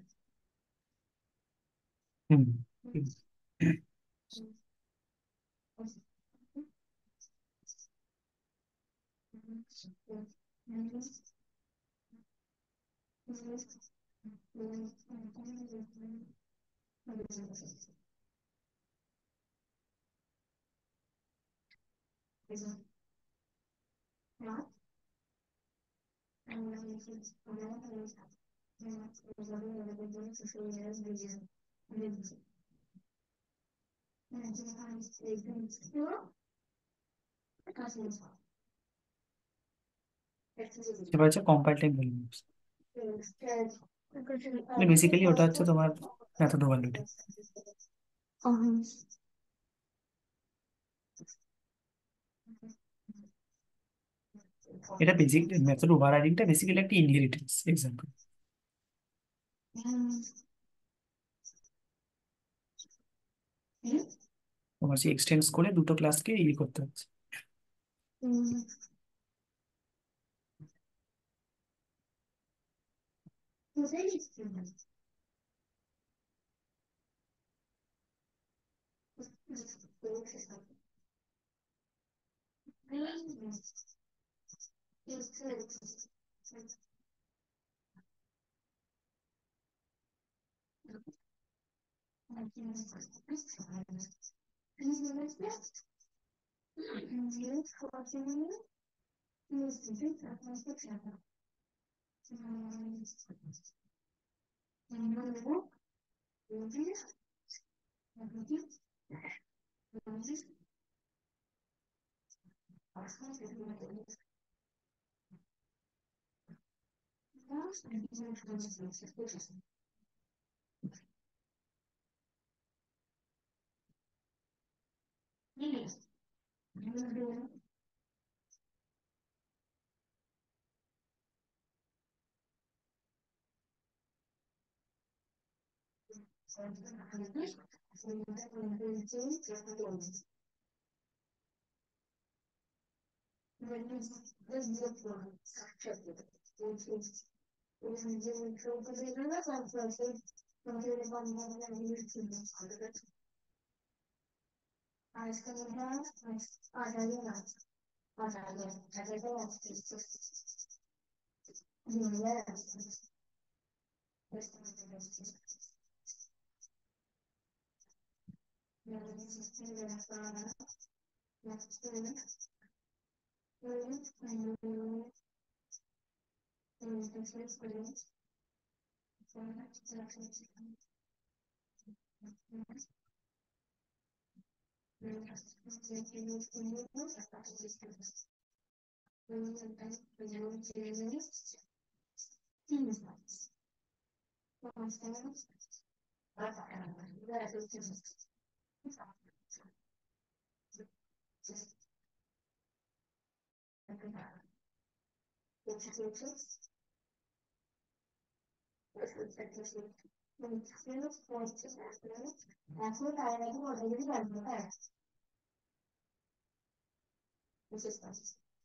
হুম। এবার হচ্ছে কম্পাইল টাইম ভ্যারিয়েবলস। বেসিক্যালি ওটা হচ্ছে তোমার মেথড ওভারলোডিং। এটা বেসিক মেথড ওভাররাইডিংটা বেসিক্যালি একটা ইনহেরিটেন্স এক্সাম্পল। তোমার সেই এক্সটেন্স করে দুটো ক্লাসকে করতে হচ্ছে।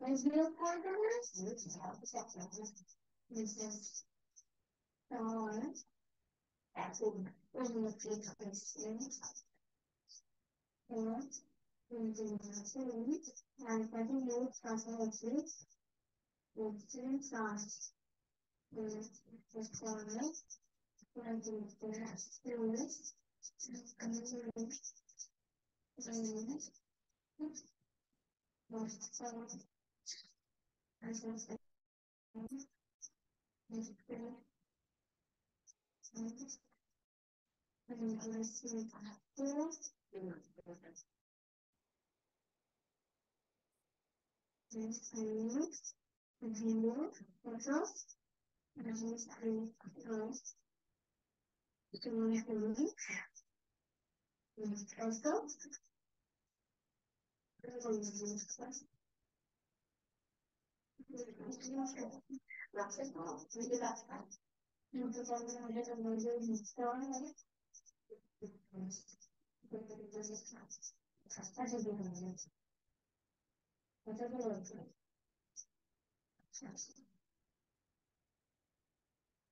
Mas meu pai não é assim, sabe? Mas então, é tudo. Os meus filhos cresceram, né? Os meus filhos, aí quando eu faço aqui, eu tiro fácil. Os colegas, quando eu tenho as filhas,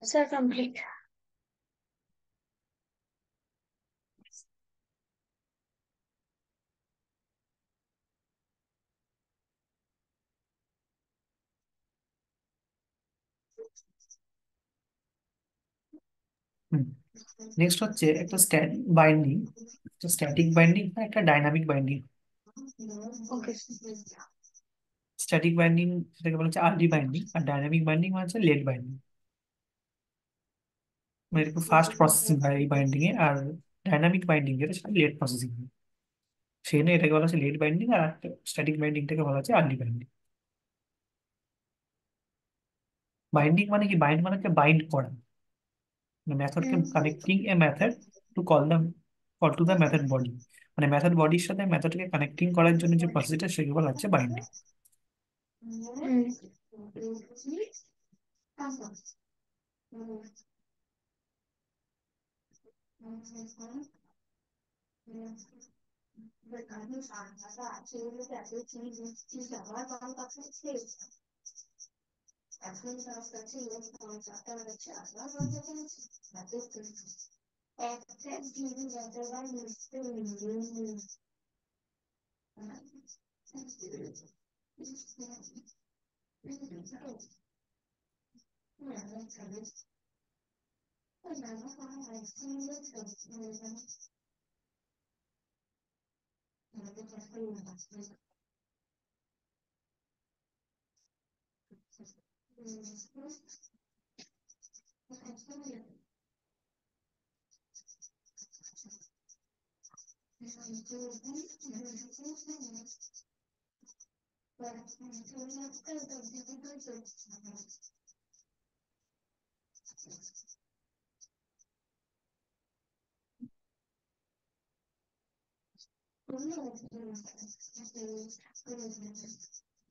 Sir, complete. Next হচ্ছে একটা static binding. Static binding আর একটা dynamic binding. Okay. Static binding সেটাকে বলা হচ্ছে RD binding, আর dynamic binding মানে হচ্ছে late binding. মানে একটু ফাস্ট প্রসেসিং হয় এই বাইন্ডিং এ, আর ডাইনামিক বাইন্ডিং যেটা সেটা লেট প্রসেসিং হয়। সেই জন্য এটাকে বলা হচ্ছে লেট বাইন্ডিং, আর স্ট্যাটিক বাইন্ডিংটাকে বলা হচ্ছে আরডি বাইন্ডিং। বাইন্ডিং মানে কি? বাইন্ড মানে হচ্ছে বাইন্ড করা, মানে মেথডকে connecting a method to call to the method body. মানে মেথড বডির সাথে মেথডকে কানেক্টিং করার জন্য যে প্রসেসটা সেকে বলা হচ্ছে বাইন্ডিং।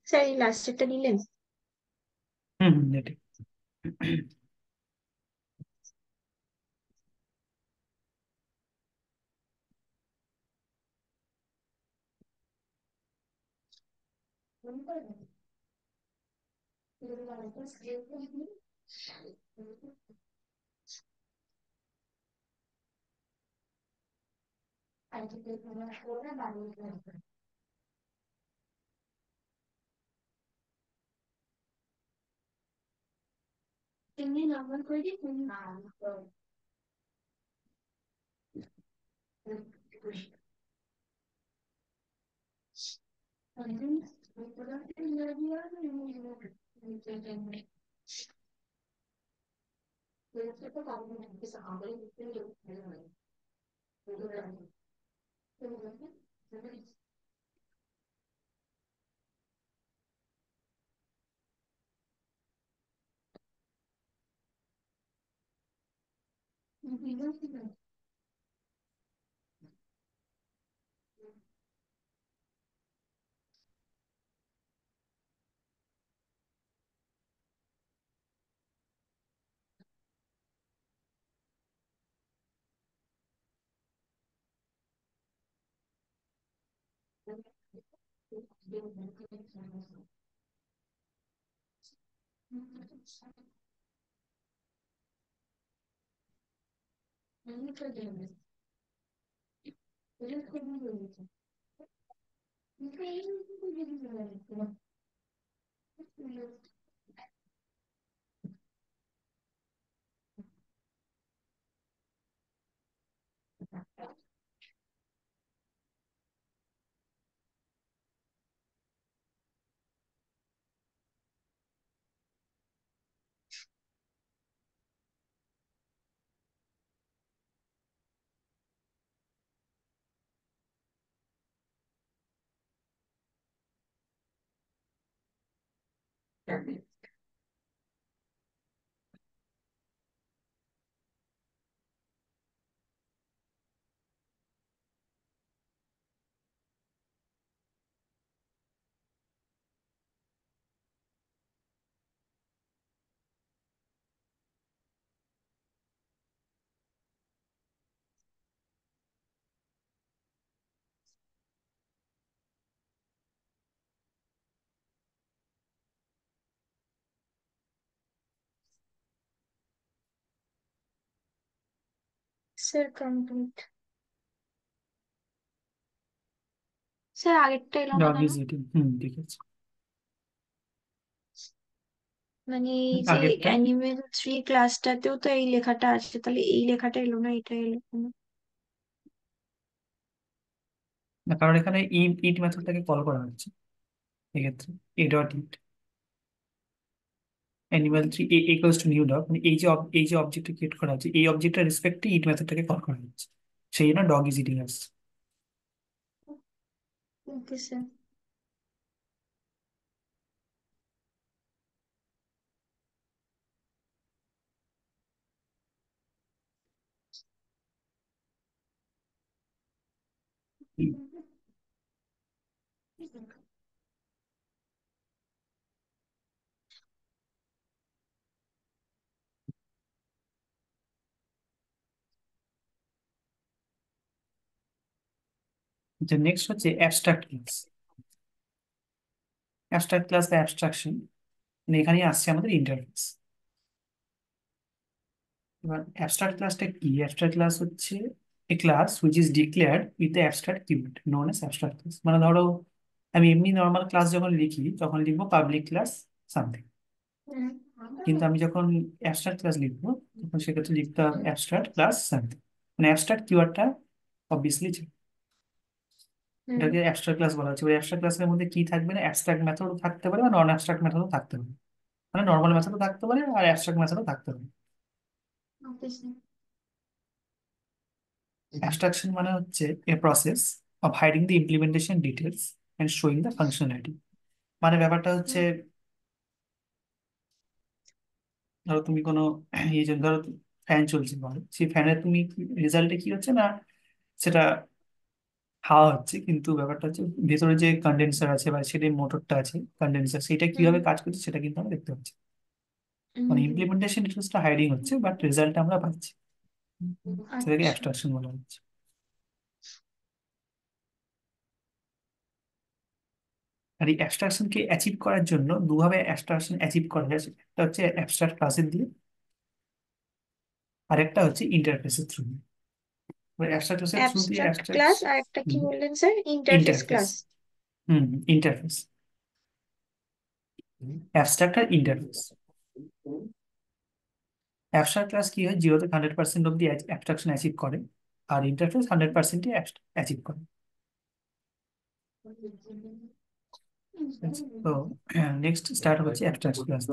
স্যার এই লাস্টেরটা নিলেন? হুম, এটাই। এমনি নর্মাল করে দিই তুমি স্যার কমপ্লিট। স্যার আগেরটা এলো না ডগ কেন? ইজ ইটিং, ঠিক আছে। মানে এই যে আগেরটা, অ্যানিমেল 3 ক্লাসটাতেও তো এই লেখাটা আছে, তাহলে এই লেখাটা এলো না, এটা এলো কেন? না কারণ এখানে ইট ইট মেথডটাকে কল করা হচ্ছে এক্ষেত্রে। A dot it animal three equals to new dog, মানে এই যে অবজেক্টটা ক্রিয়েট করা হচ্ছে এই অবজেক্টের রেসপেক্টে ইট মেথডটাকে কল করা হচ্ছে, সেই জন্য ডগ ইজ ইটিং আসছে। Okay sir. যে নেক্সট হচ্ছে অ্যাবস্ট্রাক্ট ক্লাস। অ্যাবস্ট্রাক্ট ক্লাস বা অ্যাবস্ট্রাকশন, মানে এখানেই আসছে আমাদের ইন্টারফেস। এবার অ্যাবস্ট্রাক্ট ক্লাসটা কি? অ্যাবস্ট্রাক্ট ক্লাস হচ্ছে a class which is declared with the abstract keyword known as abstract class. মানে ধরো আমি এমনি নর্মাল ক্লাস যখন লিখি তখন লিখবো পাবলিক ক্লাস সামথিং, কিন্তু আমি যখন অ্যাবস্ট্রাক্ট ক্লাস লিখবো তখন সেক্ষেত্রে লিখতে হবে অ্যাবস্ট্রাক্ট ক্লাস সামথিং। মানে অ্যাবস্ট্রাক্ট কিওয়ার্ডটা অবভিয়াসলি, হুম। এটাকে অ্যাবস্ট্রাক্ট ক্লাস বলা হচ্ছে। ওই অ্যাবস্ট্রাক্ট ক্লাসের মধ্যে কি থাকবে না, অ্যাবস্ট্রাক্ট মেথডও থাকতে পারে বা নন অ্যাবস্ট্রাক্ট মেথডও থাকতে পারে। মানে নর্মাল মেথডও থাকতে পারে আর অ্যাবস্ট্রাক্ট মেথডও থাকতে পারে। Okay sir. অ্যাবস্ট্রাকশন মানে হচ্ছে a process of hiding the implementation details and showing the functionality. মানে ব্যাপারটা হচ্ছে, ধরো তুমি কোনো এই যে ধরো ফ্যান চলছে, বলো সেই ফ্যানের তুমি রেজাল্টে কি হচ্ছে না, সেটা হাওয়া হচ্ছে, কিন্তু ব্যাপারটা হচ্ছে ভেতরে যে কন্ডেন্সার আছে বা সেটা মোটরটা আছে কন্ডেন্সার, সেটা হুম। কিভাবে কাজ করছে সেটা কিন্তু আমরা দেখতে পাচ্ছি। মানে হুম। ইমপ্লিমেন্টেশন ডিটেলসটা হাইডিং হচ্ছে বাট রেজাল্ট আমরা পাচ্ছি, সেটাকে আচ্ছা। অ্যাবস্ট্রাকশন বলা হচ্ছে। আর এই অ্যাবস্ট্রাকশনকে অ্যাচিভ করার জন্য দুভাবে অ্যাবস্ট্রাকশন অ্যাচিভ করা যায়। একটা হচ্ছে অ্যাবস্ট্রাক্ট ক্লাসের দিয়ে, আর একটা হচ্ছে ইন্টারফেসের থ্রু দিয়ে। অ্যাবস্ট্রাক্ট ক্লাসের থ্রু দিয়ে অ্যাবস্ট্রাক্ট অ্যাবস্ট্রাক্ট ক্লাস আর একটা কি বললেন sir? Interface interface, class. Interface, abstract আর ইন্টারফেস। অ্যাবস্ট্রাক্ট ক্লাস কি হয়, 0 থেকে 100% অব্দি অ্যাবস্ট্রাকশন অ্যাচিভ করে, আর ইন্টারফেস 100%ই অ্যাচিভ করে। ঠিক আছে? তো নেক্সট স্টার্ট হচ্ছে অ্যাবস্ট্রাক্ট ক্লাস।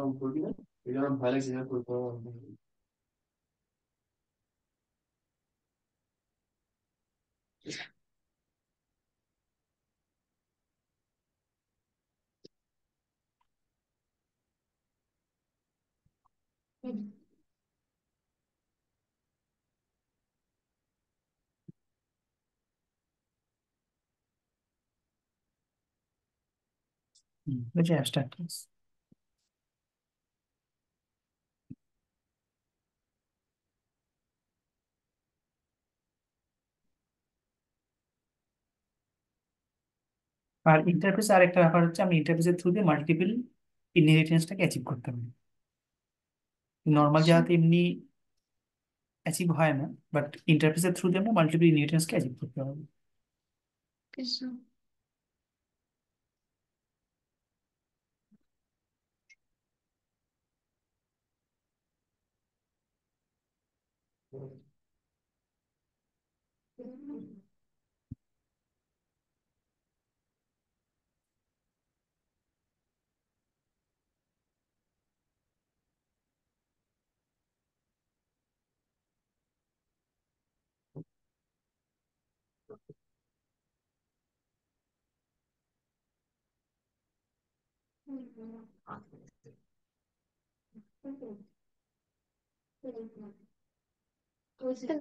হচ্ছে অ্যাবস্ট্রাক্ট ক্লাস। আর ইন্টারফেস আর একটা ব্যাপার হচ্ছে আমি ইন্টারফেসের থ্রু দিয়ে মাল্টিপল ইনহেরিটেন্সটাকে অ্যাচিভ করতে পারি। নর্মাল আচ্ছা। জায়গাতে এমনি অ্যাচিভ হয় না, বাট ইন্টারফেসের থ্রু দিয়ে আমরা মাল্টিপল ইনহেরিটেন্সকে অ্যাচিভ করতে পারবো। কিছু।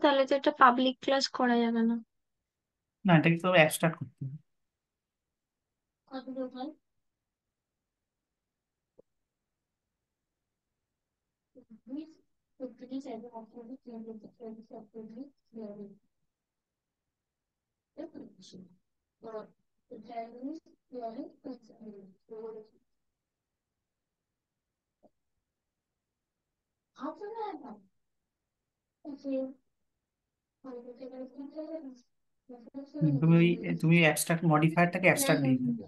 তাহলে তো এটা পাবলিক ক্লাস করা যাবে না। না, এটাকে তো অ্যাবস্ট্রাক্ট করতে হবে। তুমি অ্যাবস্ট্রাক্ট মডিফায়ারটাকে হুম অ্যাবস্ট্রাক্ট হুম দিয়ে দিবে।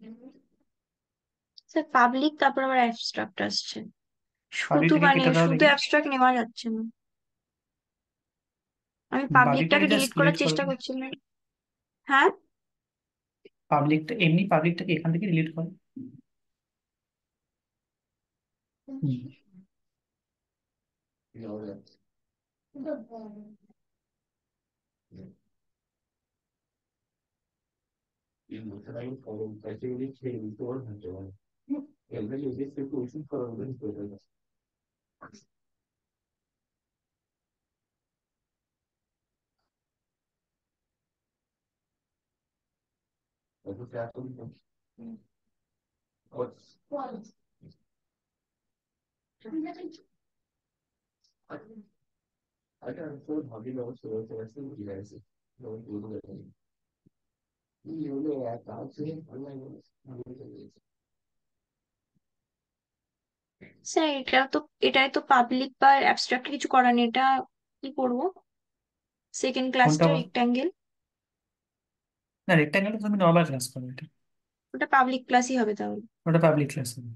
হুম। স্যার পাবলিক তারপর আবার অ্যাবস্ট্রাক্ট আসছে, শুধু পাবলিকটাকে মানে কেটে দাও শুধু দেখি। অ্যাবস্ট্রাক্ট নেওয়া যাচ্ছে না। আমি পাবলিকটাকে পাবলিকটাকে জাস্ট ডিলিট করার ডিলিট করে চেষ্টা দিই। করছিলাম। হ্যাঁ। পাবলিকটা এমনি পাবলিকটাকে এখান থেকে ডিলিট করো। হুম। স্যার এটাই তো পাবলিক বা অ্যাবস্ট্রাক্ট কিছু করার নেই, এটা কি করবো? সেকেন্ড কোনটা ক্লাসটা রেক্ট্যাঙ্গেল, না, রেক্টাঙ্গেল তুমি নর্মাল ক্লাস করো এটা। ওটা পাবলিক ক্লাসই হবে তাহলে। ওটা পাবলিক ক্লাস হবে।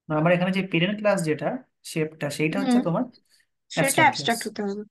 আমার এখানে যে পেরেন্ট ক্লাস যেটা শেপটা সেইটা হচ্ছে হুম। তোমার সেটা অ্যাবস্ট্রাক্ট ক্লাস। অ্যাবস্ট্রাক্ট হতে হবে।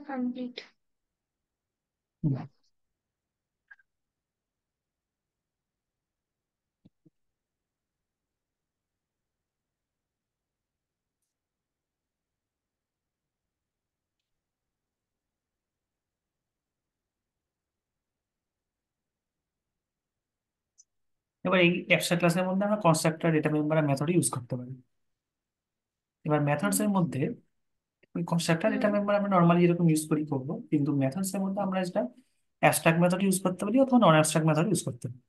কমপ্লিট। হুম। এবার এই এক্সট্রা ক্লাসের মধ্যে আমরা কনস্ট্রাক্টর, ডেটা মেম্বার আর মেথড ইউজ করতে পারি। এবার মেথডস এর মধ্যে ওই কনস্ট্রাক্টর, ডেটা মেম্বার আমরা নর্মালি যেরকম ইউজ করি করবো, কিন্তু মেথডস এর মধ্যে আমরা যেটা অ্যাবস্ট্রাক্ট মেথড ইউজ করতে পারি অথবা নন অ্যাবস্ট্রাক্ট মেথড ইউজ করতে পারি।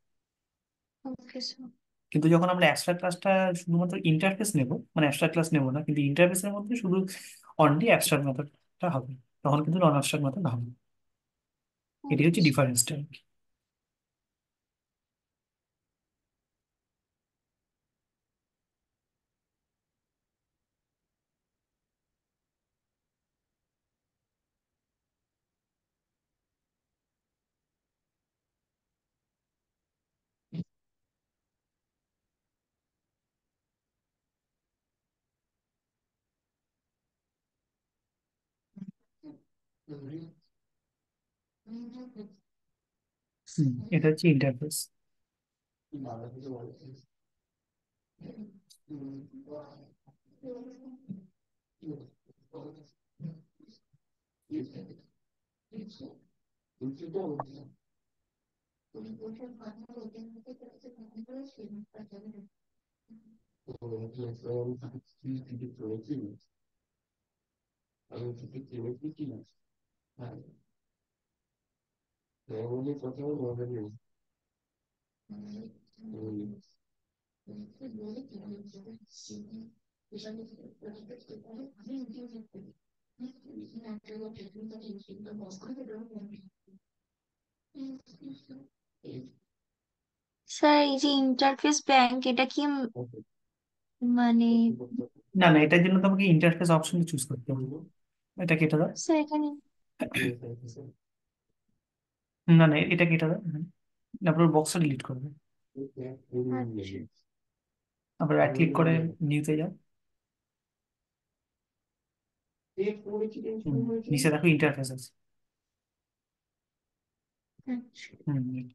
Okay sir. কিন্তু যখন আমরা অ্যাবস্ট্রাক্ট ক্লাসটা শুধুমাত্র ইন্টারফেস নেব, মানে অ্যাবস্ট্রাক্ট ক্লাস নেবো না, কিন্তু ইন্টারফেসের মধ্যে শুধু অনলি অ্যাবস্ট্রাক্ট মেথডটা হবে, তখন কিন্তু নন অ্যাবস্ট্রাক্ট মেথড হবে। এটি ওকে হচ্ছে স্যার। ডিফারেন্সটা আর কি। এটা হচ্ছে ইন্টারফেস। স্যার এই যে ইন্টারফেস ব্যাংক, এটা কি মানে? না না, এটার জন্য তোমাকে ইন্টারফেস অপশন চুজ করতে হবে। এটা কেটে দাও। স্যার এখানে। না না, এটা কেটে দাও। তারপর বক্সটা ডিলিট করবে। আচ্ছা। তারপর রাইট ক্লিক করে নিউতে যাও। নিচে দেখো ইন্টারফেস আছে। আচ্ছা। হুম।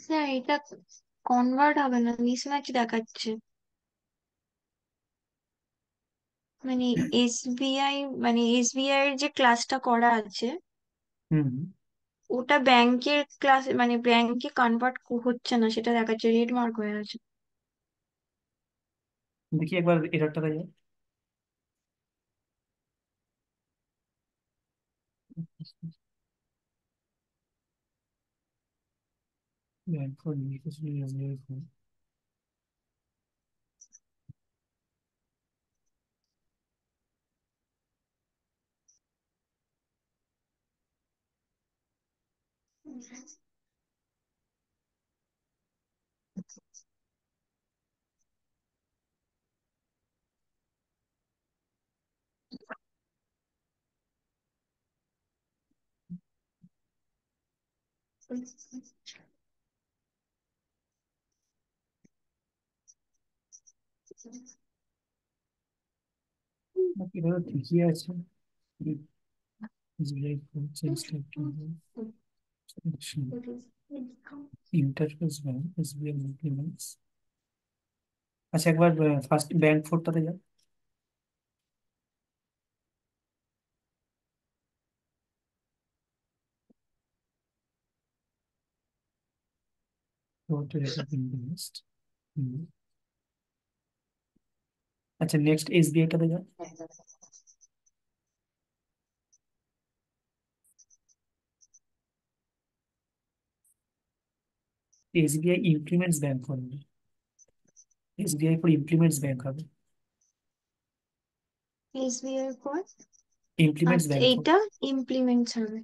স্যার এটা কনভার্ট হবে না, মিসম্যাচ দেখাচ্ছে। মানে এসবিআই, মানে এসবিআই এর যে ক্লাসটা করা আছে হুম। ওটা ব্যাংকের ক্লাস, মানে ব্যাংকে কনভার্ট হচ্ছে না, সেটা দেখাচ্ছে রেড মার্ক হয়ে আছে। দেখি একবার এররটা দেয়। ব্যাংক ফর এভাবে ঠিকই আছে। SBI code change type to selection. Interface bank SBI implements. আচ্ছা একবার ফার্স্ট ব্যাংক ফোরটাতে যা। Go to rate of interest. হুম। আচ্ছা নেক্সট এসবিআই টাতে যা। এসবিআই ইমপ্লিমেন্টস ব্যাংক করবে, এসবিআই ফর ইমপ্লিমেন্টস ব্যাংক হবে। এসবিআই পর, ইমপ্লিমেন্টস আচ্ছা ব্যাংক হবে। এইটা ইমপ্লিমেন্ট হবে।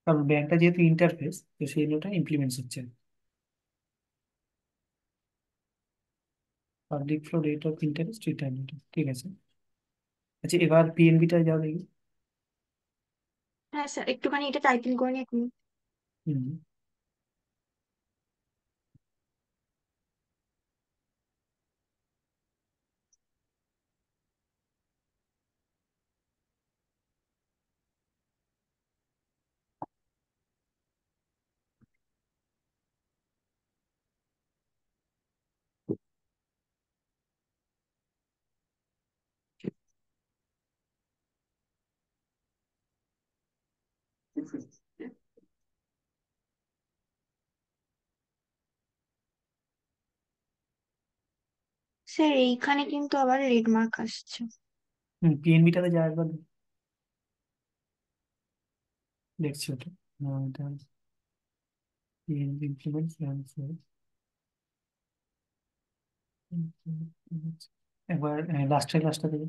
কারণ ব্যাংকটা যেহেতু ইন্টারফেস, তো সেই জন্য ইমপ্লিমেন্টস হচ্ছে। Public flow rate of interest return, ঠিক আছে। আচ্ছা, এবার পিএনবিটা যাও দেখি। হ্যাঁ স্যার, একটুখানি এটা টাইপিং করে নিই এক মিনিট। হুম। স্যার এইখানে কিন্তু আবার রেড মার্ক আসছে। হুম, পিএনবিটাতে যাও একবার, দেখছি ওটা। এটা পিএনবি ইমপ্লিমেন্টস, একবার লাস্টের ক্লাসটা দেখি,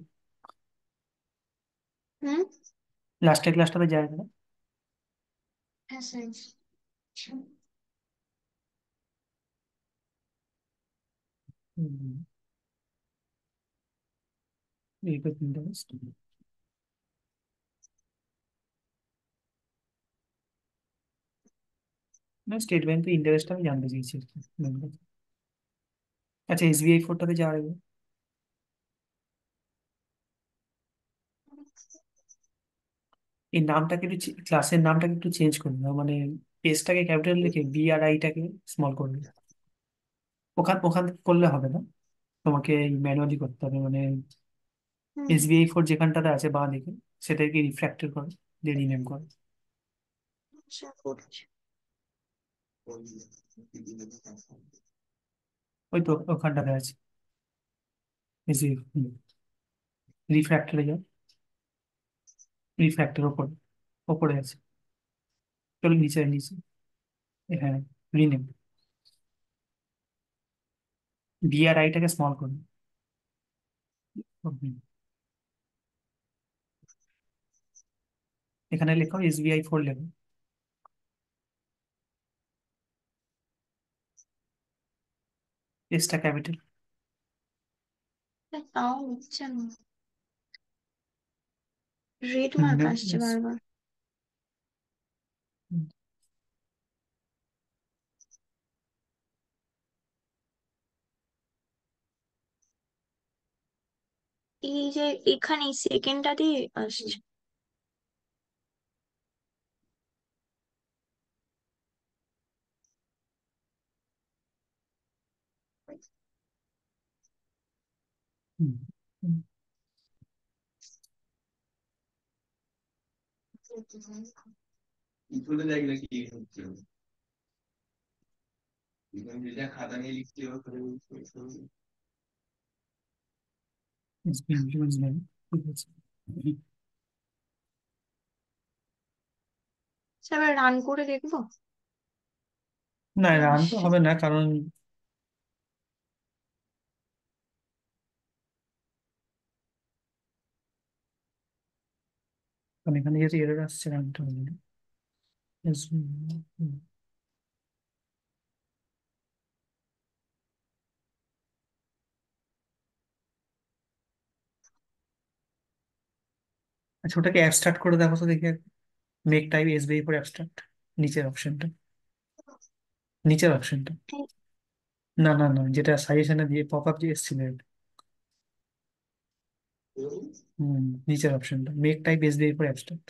হুম। লাস্টের ক্লাসটাতে যায় না। হ্যাঁ স্যার। রেট অফ ইন্টারেস্ট, না স্টেট ব্যাংকের ইন্টারেস্ট আমি জানতে চাইছি আর কি, main কথা। আচ্ছা, এসবিআই কোডটাতে যাওয়ার আগে এই নামটাকে একটু, ক্লাসের নামটাকে একটু চেঞ্জ করে দাও, মানে এসটাকে ক্যাপিটাল লিখে বিআরআইটাকে স্মল করবে। ওখান ওখান থেকে করলে হবে না, তোমাকে ম্যানুয়ালি করতে হবে, মানে হুম। এসবিআই কোড যেখানটাতে আছে বাঁ দিকে, সেটাকে রিফ্র্যাক্টর করে দিয়ে রিনেম করে। আচ্ছা করছি। ওই তো ওখানটাতে আছে এসবিআই, রিফ্র্যাক্টরে যাও, রিফ্র্যাক্টর ওপরে, ওপরে আছে, চলো নিচে নিচে, হ্যাঁ, রিনেম, বিআরআইটাকে স্মল করবে। হুম। এখানে লেখো এসবিআই ফোর লেখো, এসটা ক্যাপিটাল। তাও হচ্ছে না, রেড মার্ক আসছে বারবার। এই যে এখানে সেকেন্ডটা দিয়ে আসছে। ইনফ্লুয়েন্স নেই, ঠিক আছে। স্যার রান করে দেখবো। না, কি রান তো আসছে? হবে না, কারণ কারণ এখানে যেহেতু এরর আসছে, রানটা হবে না। Yes, আচ্ছা, ওটাকে অ্যাবস্ট্রাক্ট করে দেখো তো দেখি, make type SBI for abstract, নিচের অপশনটা, নিচের অপশনটা, না না না, যেটা সাজেশনে দিয়ে পপ আপ যে এসেছিল নিচের অপশনটা, make type SBI for abstract.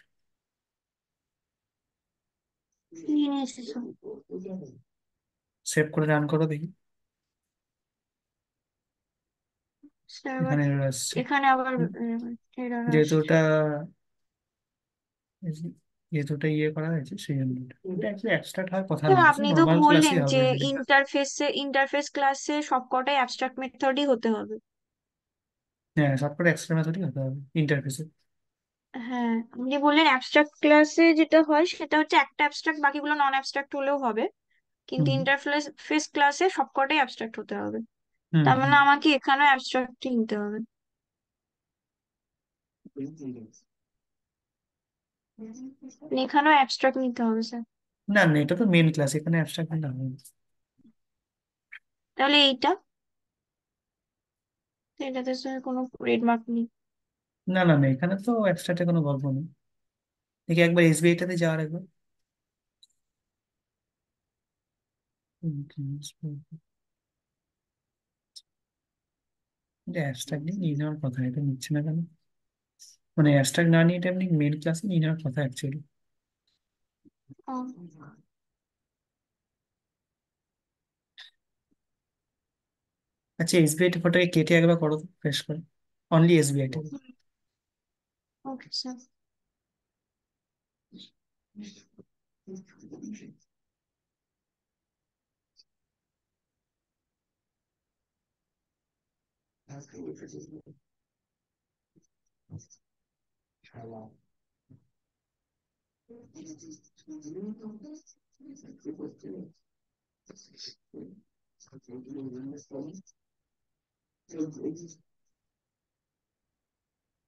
নিয়ে নিয়েছি সব। সেভ করে রান করো দেখি। Server, এখানে error আসছে। এখানে আবার এরর যেহেতু আসছে। ওটা যেহেতু ওটা ইয়ে করা হয়েছে সেই জন্য এটা একটু অ্যাবস্ট্রাক্ট হওয়ার কথা তো না, আপনি তো নর্মাল বললেন ক্লাসই যে হবে এগুলো। ইন্টারফেস ক্লাসে সবকটাই অ্যাবস্ট্রাক্ট মেথডই হতে হবে। হ্যাঁ, সবকটা এক্সট্রা মেথডই হতে হবে ইন্টারফেসে। হ্যাঁ, আপনি বললেন অ্যাবস্ট্রাক্ট ক্লাসে যেটা হয় সেটা হচ্ছে একটা অ্যাবস্ট্রাক্ট, বাকিগুলো নন অ্যাবস্ট্রাক্ট হলেও হবে, কিন্তু হুম ইন্টারফেস ক্লাসে সবকটাই অ্যাবস্ট্রাক্ট হতে হবে। হুম তার হুম। মানে আমাকে এখানেও অ্যাবস্ট্রাক্টই নিতে হবে। এখানেও অ্যাবস্ট্রাক্ট নিতে হবে স্যার। না না, এটা তো মেন ক্লাস, এখানে অ্যাবস্ট্রাক্ট না হবে। তাহলে এইটা, এটাতে স্যার কোনো রেড মার্ক নেই। না না না, এখানে তো অ্যাবস্ট্রাক্টের কোনো গল্প নেই। দেখি একবার এসবিআই টাতে যাওয়ার একবার। এটা অ্যাবস্ট্রাক্ট নিয়ে নেওয়ার কথা, এটা নিচ্ছে না কেন? মানে অ্যাবস্ট্রাক্ট না নিয়ে এটা এমনি মেন ক্লাসে নিয়ে নেওয়ার কথা অ্যাকচুয়ালি। ও, আচ্ছা, এসবিআই ফটোকে কেটে একবার করো তো ফ্রেশ করে, অনলি এসবিআই টা। Okay sir.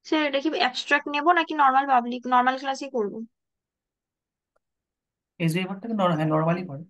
স্যার এটা কি অ্যাবস্ট্রাক্ট নেবো নাকি নর্মাল ক্লাসই করবো? এসবিআই ফটোটাকে হ্যাঁ নর্মালি করে।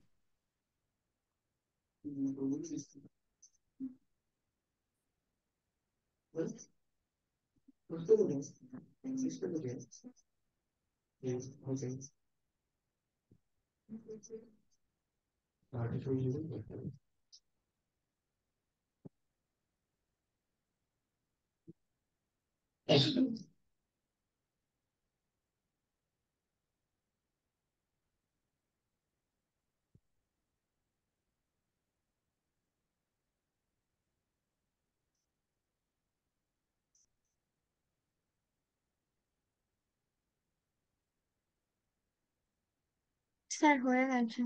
স্যার হয়ে গেছে।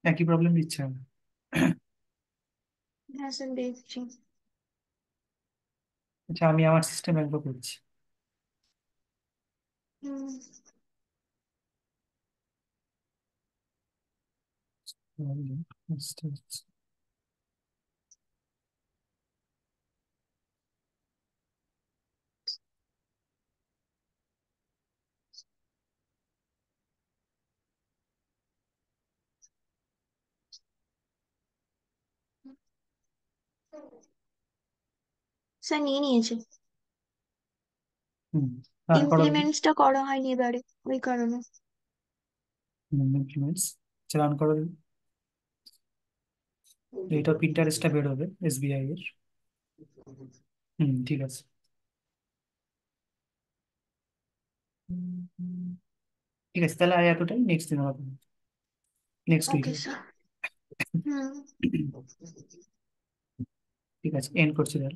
একই প্রবলেম দিচ্ছে আমার। হ্যাঁ স্যার দেখছি। আচ্ছা, আমি আমার সিস্টেম একবার করছি। হুম, স্যার নিয়ে নিয়েছে। হুম, রান করো দেখি। ইমপ্লিমেন্টসটা করা হয়নি এবারে, ওই কারণে। ইমপ্লিমেন্টস, রান করো দেখি। এইটা প্রিন্টারেসটা বেরোবে এসবিআই এর। হুম, ঠিক আছে। ঠিক আছে, তাহলে এতটাই, নেক্সট দিন আবার নেক্সট ওকে উইকে। স্যার। হুম। ঠিক আছে, এন্ড করছি তাহলে।